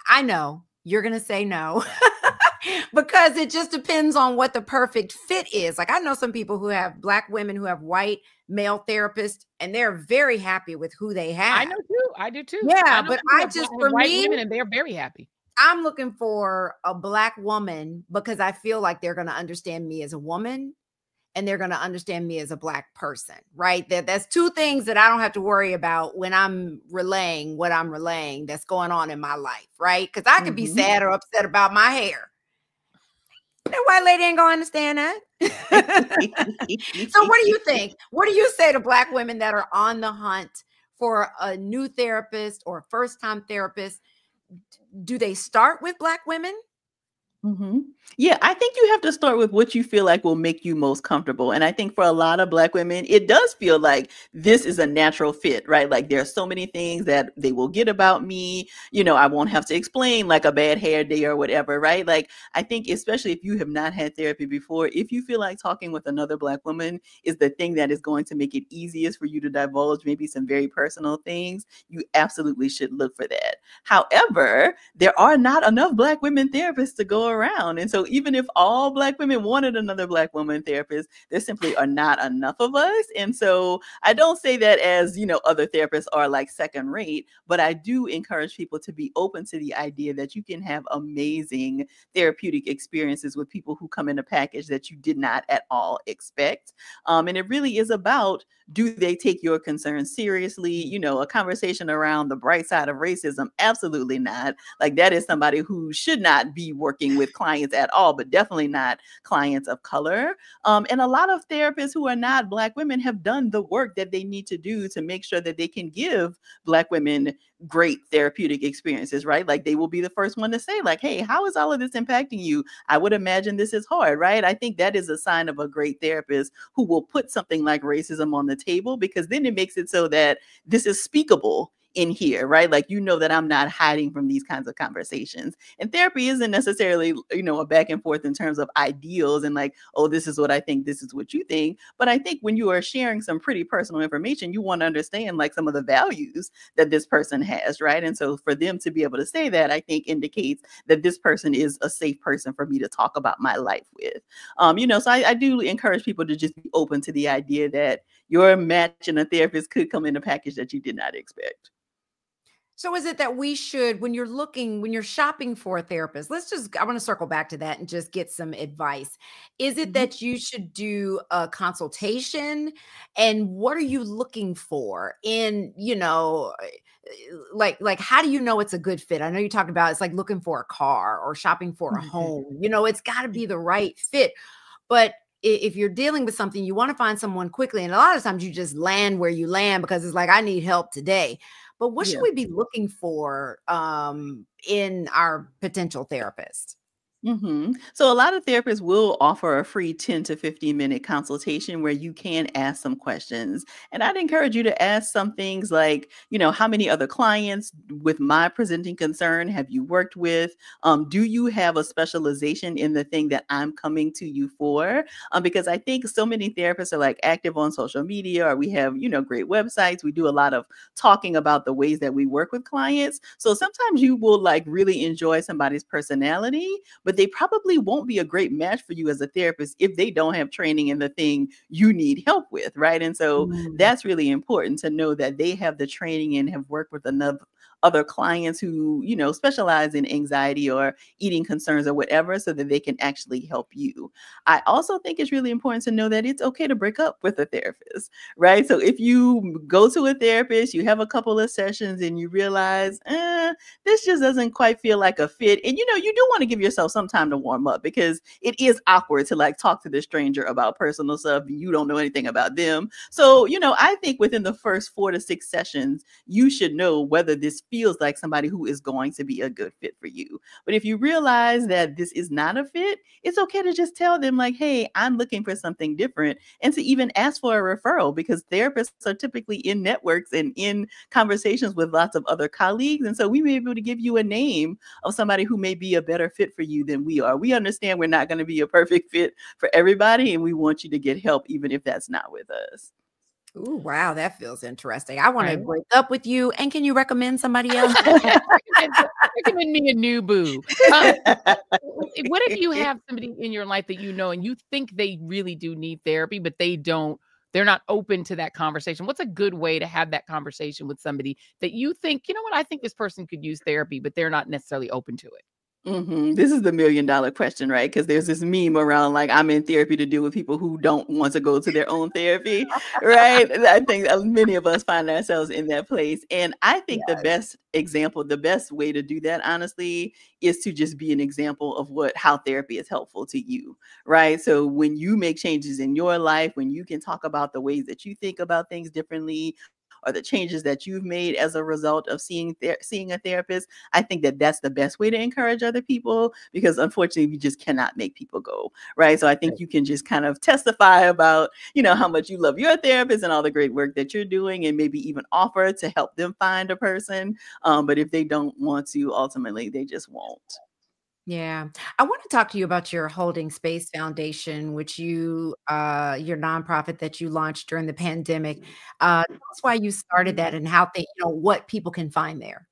I know you're going to say no. Because it just depends on what the perfect fit is. Like I know some people who have Black women who have white male therapists, and they're very happy with who they have. I know too. I do too. Yeah, but I just for white me, women, and they're very happy. I'm looking for a Black woman because I feel like they're going to understand me as a woman, and they're going to understand me as a Black person. Right? That's two things that I don't have to worry about when I'm relaying what I'm relaying that's going on in my life. Right? Because I could be sad or upset about my hair. That white lady ain't gonna understand that. So what do you think? What do you say to Black women that are on the hunt for a new therapist or a first-time therapist? Do they start with Black women? Yeah, I think you have to start with what you feel like will make you most comfortable. And I think for a lot of Black women, it does feel like this is a natural fit, right? Like there are so many things that they will get about me. You know, I won't have to explain like a bad hair day or whatever, right? Like I think especially if you have not had therapy before, if you feel like talking with another Black woman is the thing that is going to make it easiest for you to divulge maybe some very personal things, you absolutely should look for that. However, there are not enough Black women therapists to go around. And so even if all Black women wanted another Black woman therapist, there simply are not enough of us. And so I don't say that as, you know, other therapists are like second rate, but I do encourage people to be open to the idea that you can have amazing therapeutic experiences with people who come in a package that you did not at all expect. And it really is about, do they take your concerns seriously? You know, a conversation around the bright side of racism, absolutely not. Like that is somebody who should not be working with clients at all, but definitely not clients of color. And a lot of therapists who are not Black women have done the work that they need to do to make sure that they can give Black women great therapeutic experiences, right? Like they will be the first one to say like, hey, how is all of this impacting you? I would imagine this is hard, right? I think that is a sign of a great therapist who will put something like racism on the table, because then it makes it so that this is speakable in here, right? Like, you know that I'm not hiding from these kinds of conversations. And therapy isn't necessarily, you know, a back and forth in terms of ideals and like, oh, this is what I think, this is what you think. But I think when you are sharing some pretty personal information, you want to understand like some of the values that this person has, right? And so for them to be able to say that, I think indicates that this person is a safe person for me to talk about my life with. You know, so I do encourage people to just be open to the idea that your match and a therapist could come in a package that you did not expect. So is it that we should, when you're shopping for a therapist, I want to circle back to that and just get some advice. Is it that you should do a consultation, and what are you looking for in, you know, like how do you know it's a good fit? I know you talked about it's like looking for a car or shopping for a home, you know, it's got to be the right fit. But if you're dealing with something, you want to find someone quickly. And a lot of times you just land where you land because it's like, I need help today. But what should we be looking for in our potential therapist? So a lot of therapists will offer a free 10 to 15-minute consultation where you can ask some questions. And I'd encourage you to ask some things like, you know, how many other clients with my presenting concern have you worked with? Do you have a specialization in the thing that I'm coming to you for? Because I think so many therapists are like active on social media, or we have, you know, great websites. We do a lot of talking about the ways that we work with clients. So sometimes you will like really enjoy somebody's personality, but they probably won't be a great match for you as a therapist if they don't have training in the thing you need help with, right? And so that's really important to know that they have the training and have worked with other clients who, specialize in anxiety or eating concerns or whatever, so that they can actually help you. I also think it's really important to know that it's okay to break up with a therapist, right? So if you go to a therapist, you have a couple of sessions and you realize, this just doesn't quite feel like a fit. And, you do want to give yourself some time to warm up, because it is awkward to like talk to this stranger about personal stuff. You don't know anything about them. So, I think within the first 4 to 6 sessions, you should know whether this feels like somebody who is going to be a good fit for you. But if you realize that this is not a fit, it's okay to just tell them like, hey, I'm looking for something different, and to even ask for a referral, because therapists are typically in networks and in conversations with lots of other colleagues. And so we may be able to give you a name of somebody who may be a better fit for you than we are. We understand we're not going to be a perfect fit for everybody, and we want you to get help even if that's not with us. Ooh, wow, that feels interesting. I want to break up with you. And can you recommend somebody else? Recommend me a new boo. What if you have somebody in your life that and you think they really do need therapy, but they're not open to that conversation? What's a good way to have that conversation with somebody that you think, I think this person could use therapy, but they're not necessarily open to it? This is the $1 million question, right? Because there's this meme around like, I'm in therapy to deal with people who don't want to go to their own therapy, right? I think many of us find ourselves in that place. And I think the best example, the best way to do that, honestly, is to just be an example of how therapy is helpful to you, right? So when you make changes in your life, when you can talk about the ways that you think about things differently, or the changes that you've made as a result of seeing a therapist, I think that that's the best way to encourage other people, because unfortunately we just cannot make people go, right? So I think you can just kind of testify about, how much you love your therapist and all the great work that you're doing, and maybe even offer to help them find a person. But if they don't want to, ultimately they just won't. Yeah. I want to talk to you about your Holding Space Foundation, which your nonprofit that you launched during the pandemic. Tell us why you started that and how what people can find there.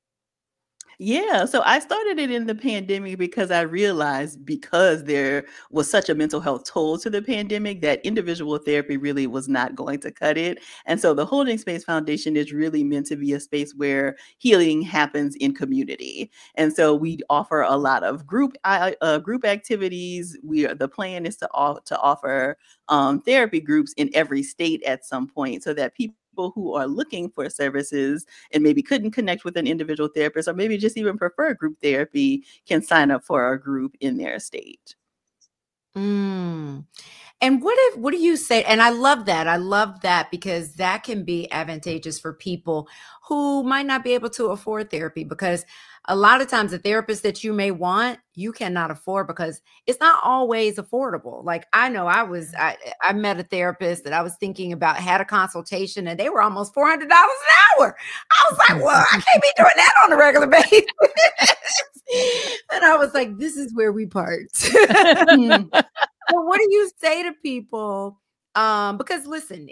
Yeah, so I started it in the pandemic because I realized, because there was such a mental health toll to the pandemic, that individual therapy really was not going to cut it. And so the Holding Space Foundation is really meant to be a space where healing happens in community. And so we offer a lot of group activities. The plan is to offer therapy groups in every state at some point, so that people who are looking for services and maybe couldn't connect with an individual therapist, or maybe just even prefer group therapy, can sign up for a group in their state. And what do you say? And I love that because that can be advantageous for people who might not be able to afford therapy, because a lot of times the therapist that you may want, you cannot afford, because it's not always affordable. Like, I know I met a therapist that I was thinking about, had a consultation, and they were almost $400 an hour. I was like, well, I can't be doing that on a regular basis. And I was like, this is where we part. Well, what do you say to people? Because listen,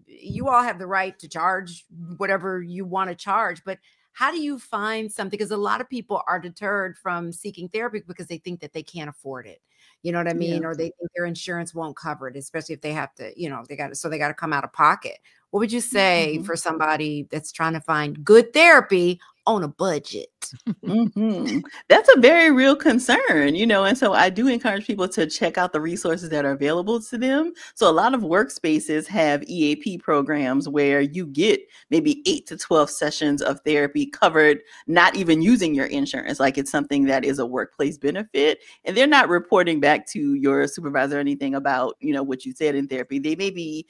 you all have the right to charge whatever you want to charge, but how do you find something? Because a lot of people are deterred from seeking therapy because they think that they can't afford it. You know what I mean? Yeah. Or they think their insurance won't cover it, especially if they have to, they got to come out of pocket. What would you say for somebody that's trying to find good therapy on a budget? That's a very real concern, and so I do encourage people to check out the resources that are available to them. So a lot of workspaces have EAP programs where you get maybe 8 to 12 sessions of therapy covered, not even using your insurance. Like, it's something that is a workplace benefit, and they're not reporting back to your supervisor or anything about, what you said in therapy. They may be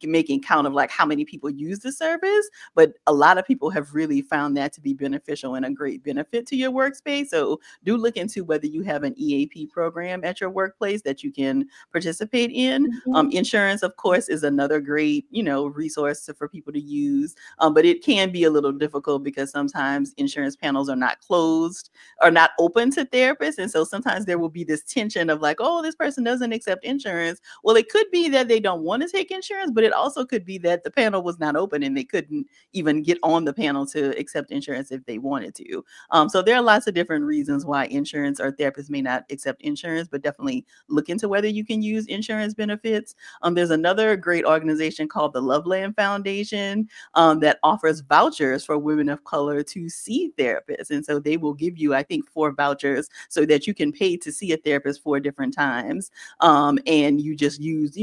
making count of like how many people use the service, but a lot of people have really found that to be beneficial and a great benefit to your workspace. So do look into whether you have an EAP program at your workplace that you can participate in. Insurance, of course, is another great, resource for people to use. But it can be a little difficult because sometimes insurance panels are not closed or not open to therapists. And so sometimes there will be this tension of like, oh, this person doesn't accept insurance. Well, it could be that they don't want to take insurance, but it also could be that the panel was not open and they couldn't even get on the panel to accept insurance if they wanted to. So there are lots of different reasons why insurance or therapists may not accept insurance, but definitely look into whether you can use insurance benefits. There's another great organization called the Loveland Foundation that offers vouchers for women of color to see therapists. And so they will give you, I think, 4 vouchers so that you can pay to see a therapist 4 different times. And you just use,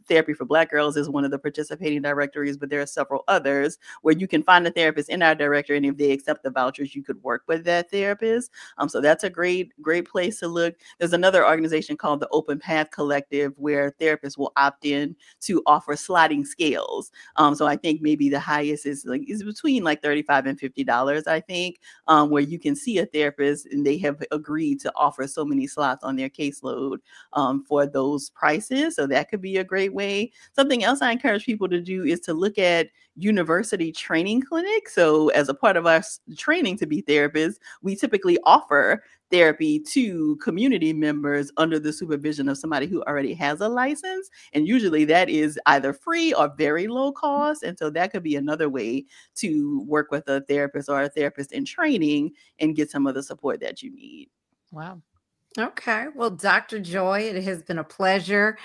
Therapy for Black Girls is one of the participating directories, but there are several others where you can find a therapist in our directory. And if they accept the vouchers, you could work with that therapist. So that's a great place to look. There's another organization called the Open Path Collective where therapists will opt in to offer sliding scales. So I think maybe the highest is between like $35 and $50, I think, where you can see a therapist and they have agreed to offer so many slots on their caseload for those prices. So that could be a great way. Something else I encourage people to do is to look at university training clinics. So as a part of our training to be therapists, we typically offer therapy to community members under the supervision of somebody who already has a license. And usually that is either free or very low cost. And so that could be another way to work with a therapist or a therapist in training and get some of the support that you need. Wow. Okay. Well, Dr. Joy, it has been a pleasure.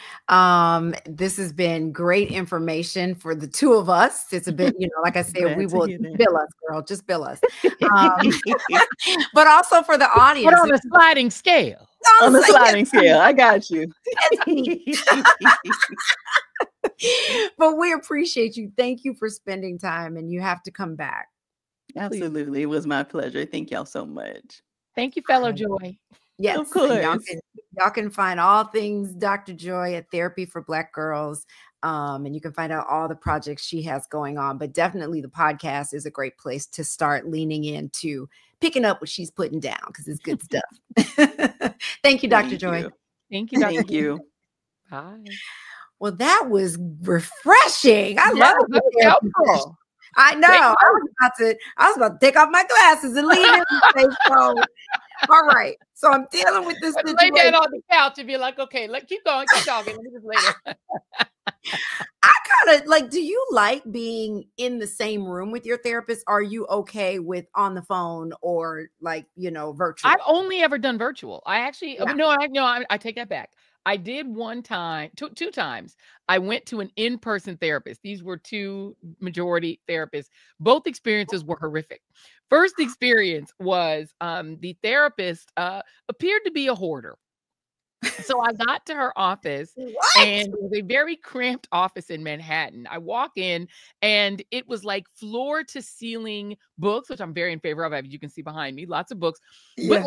This has been great information for the two of us. It's a bit, like I said, we will bill us, girl, just bill us. But also for the audience. But on a sliding scale. On the sliding scale. I got you. But we appreciate you. Thank you for spending time, and you have to come back. Absolutely. It was my pleasure. Thank y'all so much. Thank you, fellow Joy. Yes, of course. Y'all can find all things Dr. Joy at Therapy for Black Girls. And you can find out all the projects she has going on. But definitely the podcast is a great place to start leaning into picking up what she's putting down because it's good stuff. Thank you, Dr. Joy. Thank you, Dr. Thank you. Bye. Well, that was refreshing. I love it. I know. I was about to take off my glasses and leave it. So, all right. So I'm dealing with this situation. Lay down on the couch and be like, okay, keep going, keep talking. Let me just lay there. I kind of do you like being in the same room with your therapist? Are you okay with on the phone or virtual? I've only ever done virtual. I actually, I take that back. I did one time, two times. I went to an in-person therapist. These were 2 majority therapists. Both experiences were horrific. First experience was the therapist appeared to be a hoarder. So I got to her office and it was a very cramped office in Manhattan. I walk in and it was like floor to ceiling books, which I'm very in favor of. As you can see behind me, lots of books, but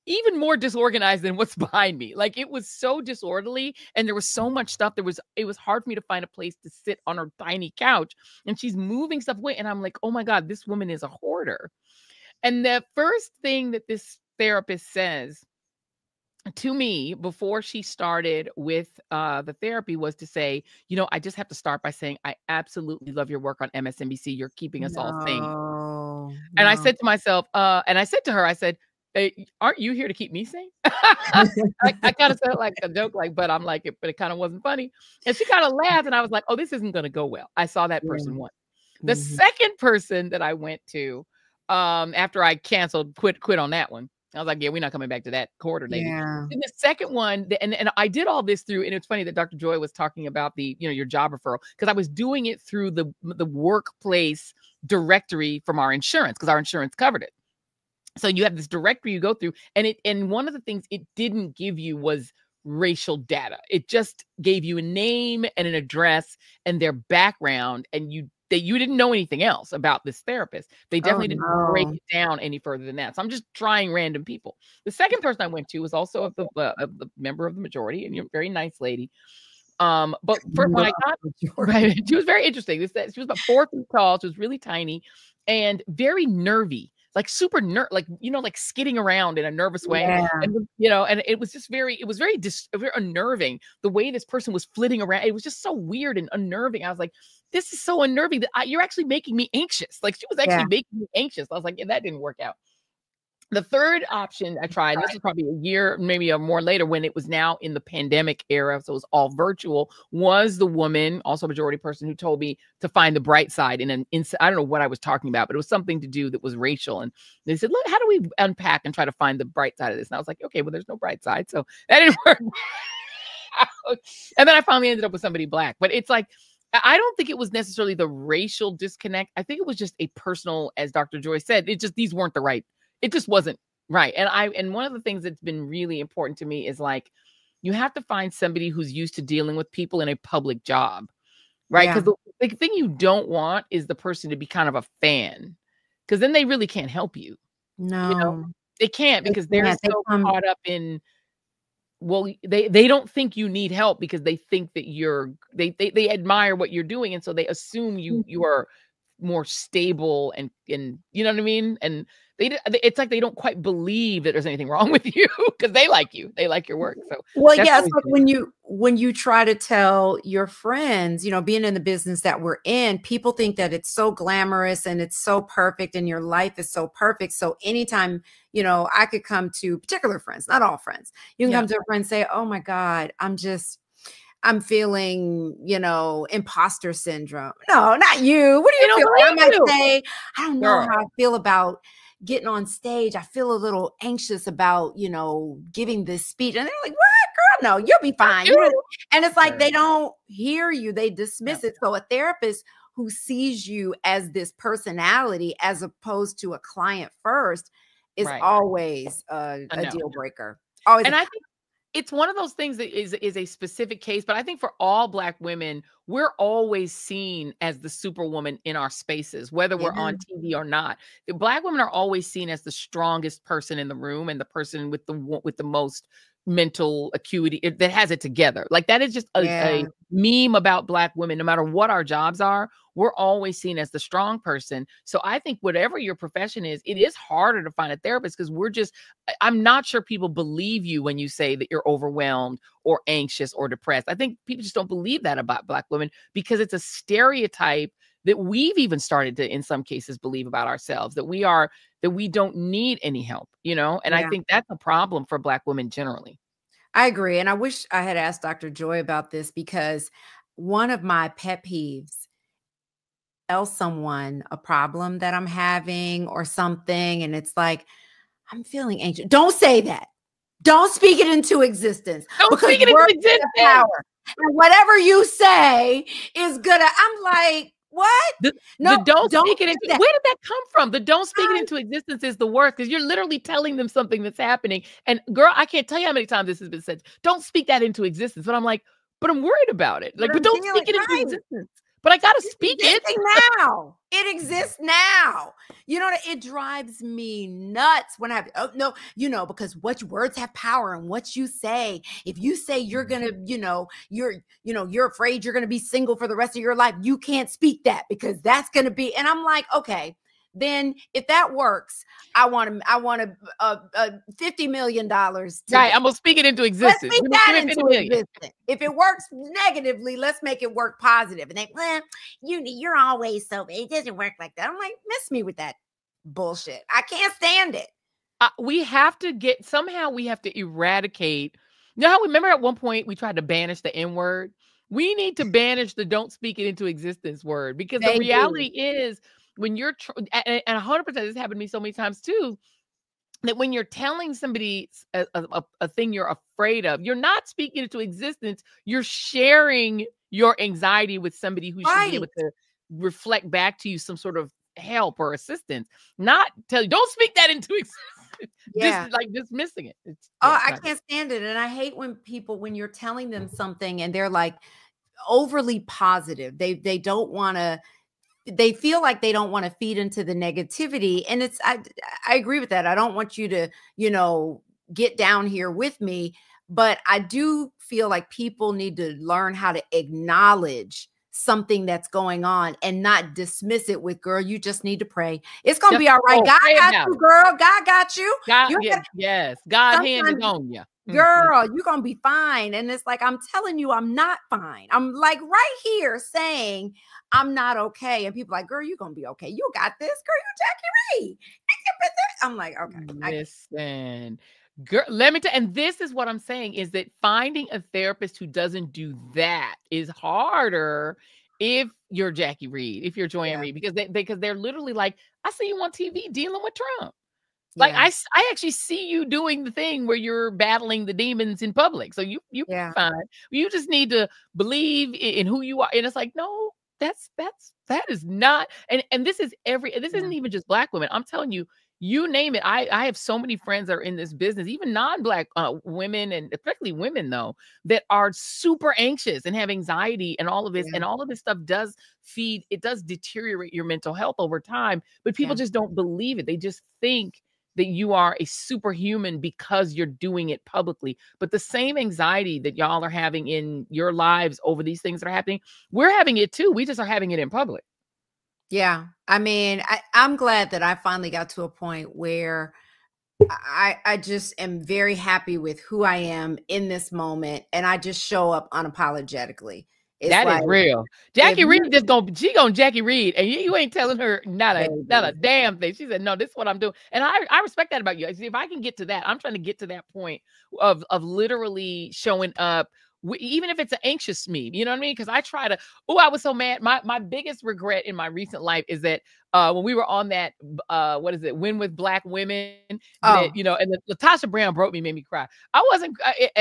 even more disorganized than what's behind me. Like it was so disorderly and there was so much stuff. It was hard for me to find a place to sit on her tiny couch and she's moving stuff away. And I'm like, oh my God, this woman is a hoarder. And the first thing that this therapist says to me before she started with the therapy was to say, I just have to start by saying, I absolutely love your work on MSNBC. You're keeping us all sane. And I said to myself, and I said to her, I said, hey, aren't you here to keep me sane? I kind of said it like a joke, but I'm like, but it kind of wasn't funny. And she kind of laughed and I was like, oh, this isn't going to go well. I saw that person once. The second person that I went to after I quit on that one, I was like, yeah, we're not coming back to that quarter, lady. Yeah. And the second one, and I did all this through, and it's funny that Dr. Joy was talking about the, your job referral, because I was doing it through the workplace directory from our insurance, because our insurance covered it. So you have this directory you go through, and one of the things it didn't give you was racial data. It just gave you a name and an address and their background, and you didn't know anything else about this therapist. They definitely didn't break it down any further than that. So I'm just trying random people. The second person I went to was also of the member of the majority, and you're a very nice lady. But when I got, she was very interesting. She was about 4 feet tall. She was really tiny and very nervy. Like super like skidding around in a nervous way. Yeah. And, and it was just very unnerving the way this person was flitting around. It was just so weird and unnerving. I was like, this is so unnerving that you're actually making me anxious. Like she was actually making me anxious. I was like, yeah, that didn't work out. The third option I tried, and this was probably a year, maybe a more later, when it was now in the pandemic era, so it was all virtual, was the woman, also a majority person, who told me to find the bright side in I don't know what I was talking about, but it was something to do that was racial. And they said, look, how do we unpack and try to find the bright side of this? And I was like, okay, well, there's no bright side. So that didn't work out. And then I finally ended up with somebody Black. But it's like, I don't think it was necessarily the racial disconnect. I think it was just a personal, as Dr. Joy said, these weren't the right. It just wasn't right. And one of the things that's been really important to me is like, you have to find somebody who's used to dealing with people in a public job, right? Because the thing you don't want is the person to be kind of a fan, because then they really can't help you. No, you know? They can't, because they're so caught up in, well, they don't think you need help because they think that they admire what you're doing. And so they assume you are more stable and you know what I mean? And it's like they don't quite believe that there's anything wrong with you because they like you. They like your work. So well, yeah, it's like when you try to tell your friends, you know, being in the business that we're in, people think that it's so glamorous and it's so perfect and your life is so perfect. So anytime, you know, I could come to particular friends, not all friends, you can come to a friend and say, oh my God, I'm feeling, you know, imposter syndrome. No, not you. What do you feel? I might say, I don't know how I feel about getting on stage. I feel a little anxious about, you know, giving this speech. And they're like, what, girl? No, you'll be fine. And it's like, they don't hear you. They dismiss it. So a therapist who sees you as this personality, as opposed to a client first, is always a deal breaker. Always. And I think it's one of those things that is a specific case, but I think for all Black women, we're always seen as the superwoman in our spaces, whether we're on TV or not. The Black women are always seen as the strongest person in the room and the person with the most mental acuity that has it together. Like that is just a meme about Black women. No matter what our jobs are, we're always seen as the strong person. So I think whatever your profession is, it is harder to find a therapist because I'm not sure people believe you when you say that you're overwhelmed or anxious or depressed. I think people just don't believe that about Black women because it's a stereotype that we've even started to, in some cases, believe about ourselves, that we don't need any help, you know? And I think that's a problem for Black women generally. I agree. And I wish I had asked Dr. Joy about this, because one of my pet peeves, tell someone a problem that I'm having or something, and it's like, I'm feeling anxious. Don't say that. Don't speak it into existence. Don't speak it into existence. Power. And whatever you say is gonna, I'm like, what? Don't speak it into, where did that come from? The don't speak it into existence is the worst, because you're literally telling them something that's happening. And girl, I can't tell you how many times this has been said. Don't speak that into existence. But I'm like, but I'm worried about it. Like, but don't speak it into existence. But I gotta speak it now. It exists now. You know, it drives me nuts when because what words have power, and what you say. If you say you're gonna, you're afraid you're gonna be single for the rest of your life, you can't speak that, because that's gonna be. And I'm like, okay, then if that works, I want $50 million. Right, I'm gonna speak it into existence. Let's speak that into existence. If it works negatively, let's make it work positive. And you're always so, it doesn't work like that. I'm like, miss me with that bullshit. I can't stand it. We have to eradicate. You know how, remember at one point we tried to banish the N word? We need to banish the don't speak it into existence word, because the reality is, when you're, and 100%, this happened to me so many times too, that when you're telling somebody a thing you're afraid of, you're not speaking it to existence. You're sharing your anxiety with somebody who should be able to reflect back to you some sort of help or assistance, not tell you, don't speak that into existence. Just like dismissing it. I can't stand it. And I hate when you're telling them something and they're like overly positive. They don't want to, they feel like they don't want to feed into the negativity. And I agree with that. I don't want you to, get down here with me, but I do feel like people need to learn how to acknowledge something that's going on and not dismiss it with, girl, you just need to pray. It's going to be all right. God got you, girl. God got you. Yes. God's hand is on you. Girl, you're going to be fine. And it's like, I'm telling you, I'm not fine. I'm like right here saying I'm not okay. And people are like, girl, you're going to be okay. You got this, girl. You Jackie Reed. I'm like, okay. Listen, girl, let me tell and this is what I'm saying is that finding a therapist who doesn't do that is harder if you're Jackie Reed, if you're Joanne Reed, because they're literally like, I see you on TV dealing with Trump. Like Yeah. I actually see you doing the thing where you're battling the demons in public. So you're fine. You just need to believe in who you are. And it's like, no, that is not. And this is this isn't even just Black women. I'm telling you, you name it. I have so many friends that are in this business, even non-Black women, and especially women though, that are super anxious and have anxiety and all of this. And all of this stuff does deteriorate your mental health over time. But people just don't believe it. They just think that you are a superhuman because you're doing it publicly. But the same anxiety that y'all are having in your lives over these things that are happening, we're having it too. We just are having it in public. Yeah. I mean, I'm glad that I finally got to a point where I just am very happy with who I am in this moment. And I just show up unapologetically. It's that is real. Jackie Reed she gonna Jackie Reed, and you ain't telling her not a damn thing. She said, no, this is what I'm doing. And I respect that about you. See, if I can get to that, I'm trying to get to that point of literally showing up, even if it's an anxious me, you know what I mean? Because I try to, I was so mad. My biggest regret in my recent life is that when we were on that, Win with Black Women, that, you know, and Latasha Brown broke me, made me cry. I wasn't,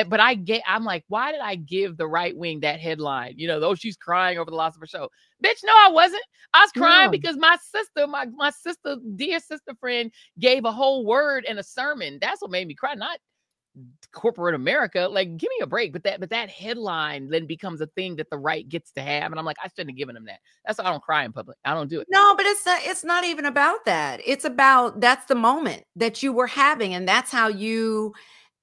but I'm like, why did I give the right wing that headline? You know, though she's crying over the loss of her show. Bitch, no, I wasn't. I was crying because my sister, my sister, dear sister friend, gave a whole word and a sermon. That's what made me cry, not corporate America. Like, give me a break. But that headline then becomes a thing that the right gets to have. And I'm like, I shouldn't have given them that. That's why I don't cry in public. I don't do it. No, but it's not even about that. It's about, that's the moment that you were having. And that's how you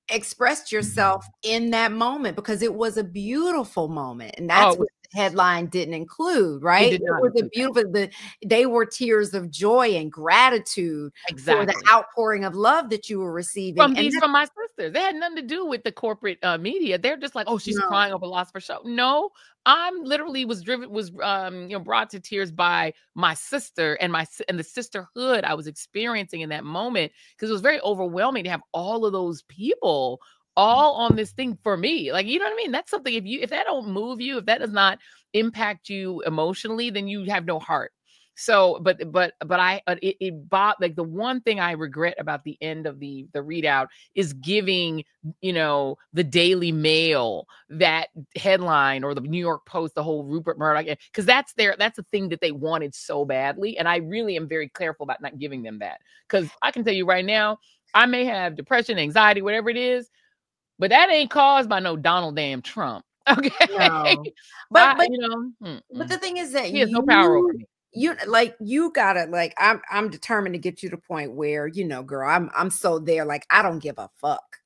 expressed yourself in that moment, because it was a beautiful moment. And that's what the headline didn't include, right? It was a beautiful, they were tears of joy and gratitude for the outpouring of love that you were receiving. From my sisters. They had nothing to do with the corporate media. They're just like, oh, she's crying over loss for show. No, I'm literally was brought to tears by my sister and the sisterhood I was experiencing in that moment, because it was very overwhelming to have all of those people all on this thing for me. Like, you know what I mean? That's something, if that don't move you, if that does not impact you emotionally, then you have no heart. So, but it bought, like, the one thing I regret about the end of the readout is giving, you know, the Daily Mail that headline, or the New York Post, the whole Rupert Murdoch, because that's a thing that they wanted so badly. And I really am very careful about not giving them that, because I can tell you right now, I may have depression, anxiety, whatever it is, but that ain't caused by no Donald damn Trump. Okay. No. But the thing is that he has no power over me. You gotta, like, I'm determined to get you to the point where, you know, girl, I'm so there, like, I don't give a fuck.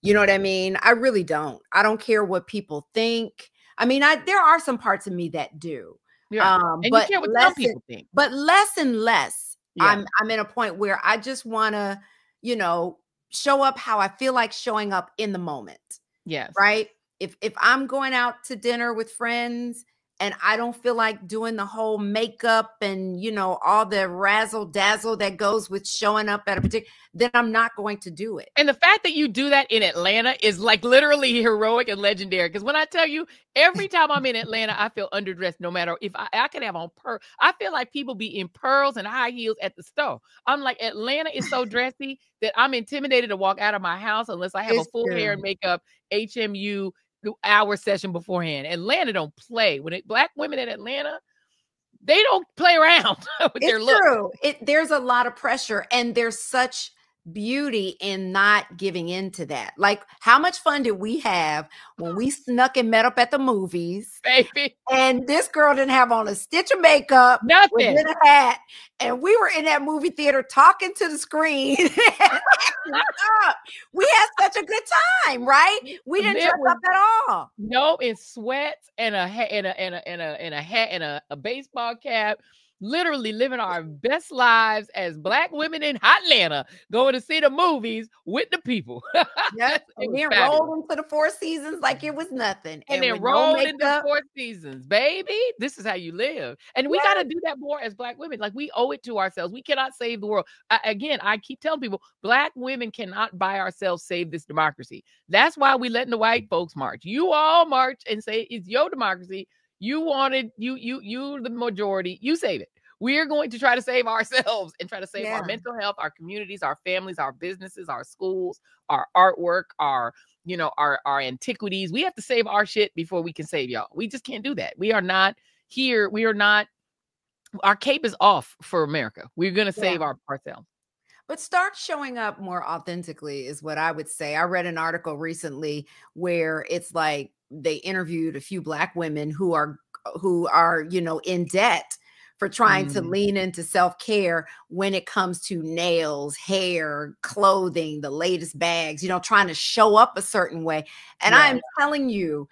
You know what I mean? I really don't. I don't care what people think. I mean, there are some parts of me that do. Yeah. And but you care what some people think. But less and less. Yeah. I'm in a point where I just want to, you know, show up how I feel like showing up in the moment. Yes. Right? If I'm going out to dinner with friends and I don't feel like doing the whole makeup and, you know, all the razzle dazzle that goes with showing up at a particular, then I'm not going to do it. And the fact that you do that in Atlanta is, like, literally heroic and legendary. Because when I tell you, every time I'm in Atlanta, I feel underdressed. No matter if I can have on pearl, I feel like people be in pearls and high heels at the store. I'm like, Atlanta is so dressy that I'm intimidated to walk out of my house unless I have a full hair and makeup HMU hour session beforehand. Atlanta don't play. Black women in Atlanta, they don't play around with their look. True. There's a lot of pressure, and there's such beauty in not giving into that. Like, how much fun did we have when we snuck and met up at the movies, baby? And this girl didn't have on a stitch of makeup, nothing, with a hat, and we were in that movie theater talking to the screen. We had such a good time, right? We didn't dress up at all. No, in sweats and a hat and a baseball cap. literally living our best lives as Black women in Hotlanta, going to see the movies with the people. Yep. It And was then fabulous. rolled into the Four Seasons like it was nothing. And then with no rolled into makeup. 4 seasons, baby. This is how you live. And we got to do that more as Black women. Like, we owe it to ourselves. We cannot save the world. Again, I keep telling people, Black women cannot by ourselves save this democracy. That's why we letting the white folks march. You all march and say it's your democracy. You wanted, you the majority. You save it. We're going to try to save ourselves and try to save our mental health, our communities, our families, our businesses, our schools, our artwork, our antiquities. We have to save our shit before we can save y'all. We just can't do that. We are not here. We are not, our cape is off for America. We're going to save ourselves. But start showing up more authentically is what I would say. I read an article recently where it's like they interviewed a few Black women who are, in debt for trying to lean into self-care when it comes to nails, hair, clothing, the latest bags, trying to show up a certain way. And I'm telling you,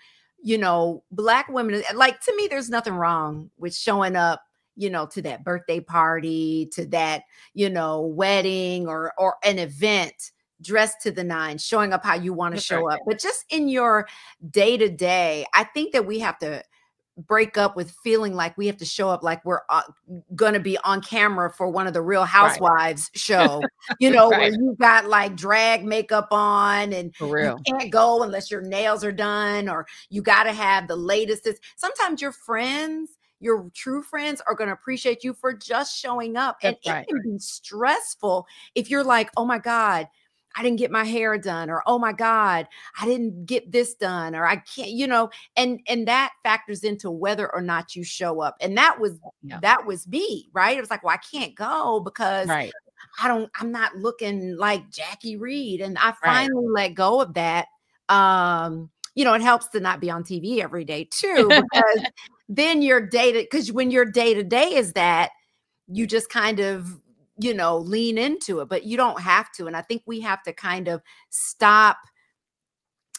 Black women, like, to me, there's nothing wrong with showing up, to that birthday party, to that, wedding or an event, dressed to the nines, showing up how you want to show up. But just in your day-to-day, I think that we have to break up with feeling like we have to show up like we're going to be on camera for one of the Real Housewives show, where you got like drag makeup on and you can't go unless your nails are done, or you got to have the latest. Sometimes your friends, your true friends, are going to appreciate you for just showing up. And it can be stressful if you're like, oh my God, I didn't get my hair done, or, oh my God, I didn't get this done, or I can't, and that factors into whether or not you show up. And that was me, right? It was like, well, I can't go because I'm not looking like Jackie Reed. And I finally let go of that. It helps to not be on TV every day too, because then your because when your day-to-day is that, you just kind of, lean into it, but you don't have to. And I think we have to kind of stop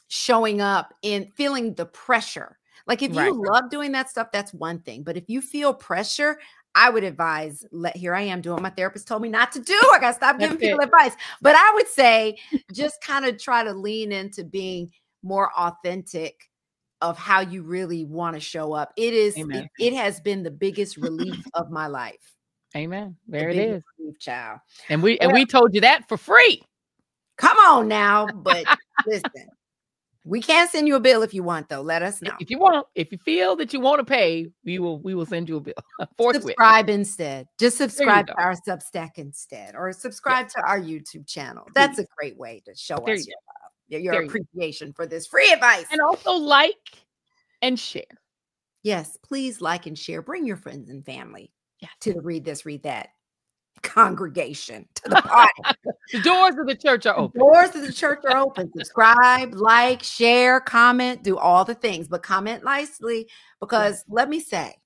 showing up in feeling the pressure. Like, if you love doing that stuff, that's one thing. But if you feel pressure, I would advise, here I am doing what my therapist told me not to do. I got to stop giving people advice. But I would say just kind of try to lean into being more authentic of how you really want to show up. It has been the biggest relief of my life. Amen. There it is. Child. And we told you that for free. Come on now. But listen, we can't send you a bill if you want, though. Let us know. If you feel that you want to pay, we will send you a bill. Subscribe instead. Just subscribe to our Substack instead, or subscribe to our YouTube channel. That's a great way to show us your appreciation for this free advice. And also like and share. Yes, please like and share. Bring your friends and family to the Read This, Read That congregation, to the party. The doors of the church are open. The doors of the church are open. Subscribe, like, share, comment, do all the things, but comment nicely, because let me say,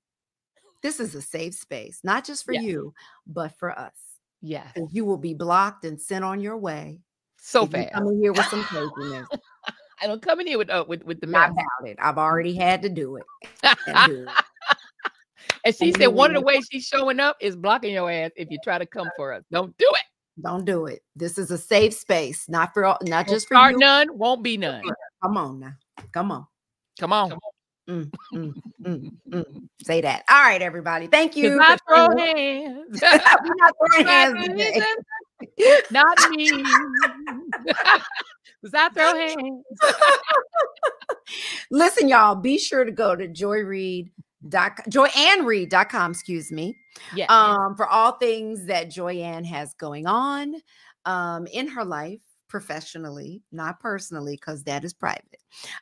this is a safe space, not just for you, but for us. Yes. You will be blocked and sent on your way. So fast. Come in here with some craziness. I don't come in here with the mess. Not about it. I've already had to do it. And she said one of the ways she's showing up is blocking your ass if you try to come for us. Don't do it. Don't do it. This is a safe space, not just for you. None, won't be none. Come on now. Come on. Come on. Say that. All right, everybody. Thank you. Not throw hands. We're not throwing hands today. Not me. Because I throw hands. Listen, y'all, be sure to go to joyannereed.com, excuse me. Yes. For all things that Joyanne has going on in her life, professionally, not personally, because that is private.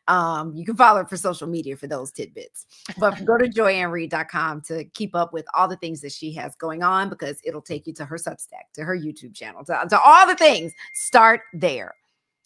You can follow her for social media for those tidbits. But go to joyannereed.com to keep up with all the things that she has going on, because it'll take you to her Substack, to her YouTube channel, to all the things. Start there.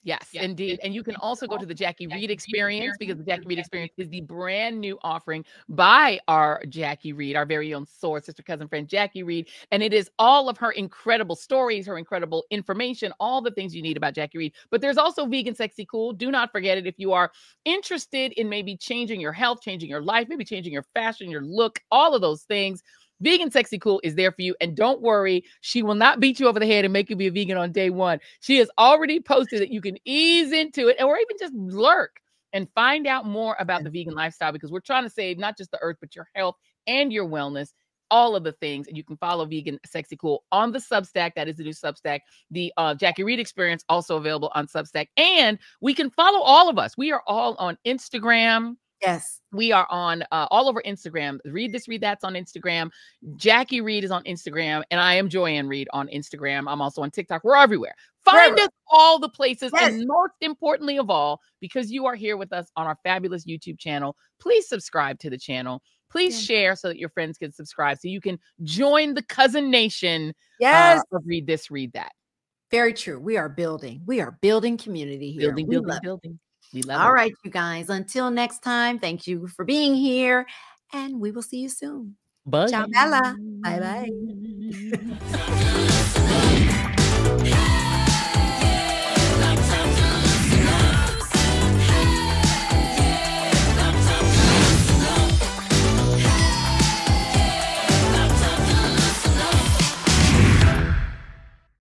Yes, indeed. And you can also go to the Jackie Reed Experience, because the Jackie Reed Experience is the brand new offering by our Jackie Reed, our very own source, sister, cousin, friend, Jackie Reed. And it is all of her incredible stories, her incredible information, all the things you need about Jackie Reed. But there's also Vegan Sexy Cool. Do not forget it. If you are interested in maybe changing your health, changing your life, maybe changing your fashion, your look, all of those things, Vegan Sexy Cool is there for you. And don't worry, she will not beat you over the head and make you be a vegan on day one. She has already posted that you can ease into it or even just lurk and find out more about the vegan lifestyle, because we're trying to save not just the earth, but your health and your wellness, all of the things. And you can follow Vegan Sexy Cool on the Substack. That is the new Substack. The Jackie Reed Experience also available on Substack. And we can follow all of us. We are all on Instagram. Yes. We are on all over Instagram. Read This, Read That's on Instagram. Jackie Reed is on Instagram. And I am Joanne Reed on Instagram. I'm also on TikTok. We're everywhere. Find us all the places. Yes. And most importantly of all, because you are here with us on our fabulous YouTube channel, please subscribe to the channel. Please share so that your friends can subscribe, so you can join the cousin nation of Read This, Read That. Very true. We are building. We are building community here. Building. We love All right, you guys. Until next time, thank you for being here, and we will see you soon. Bye. Ciao, Bella. Bye-bye.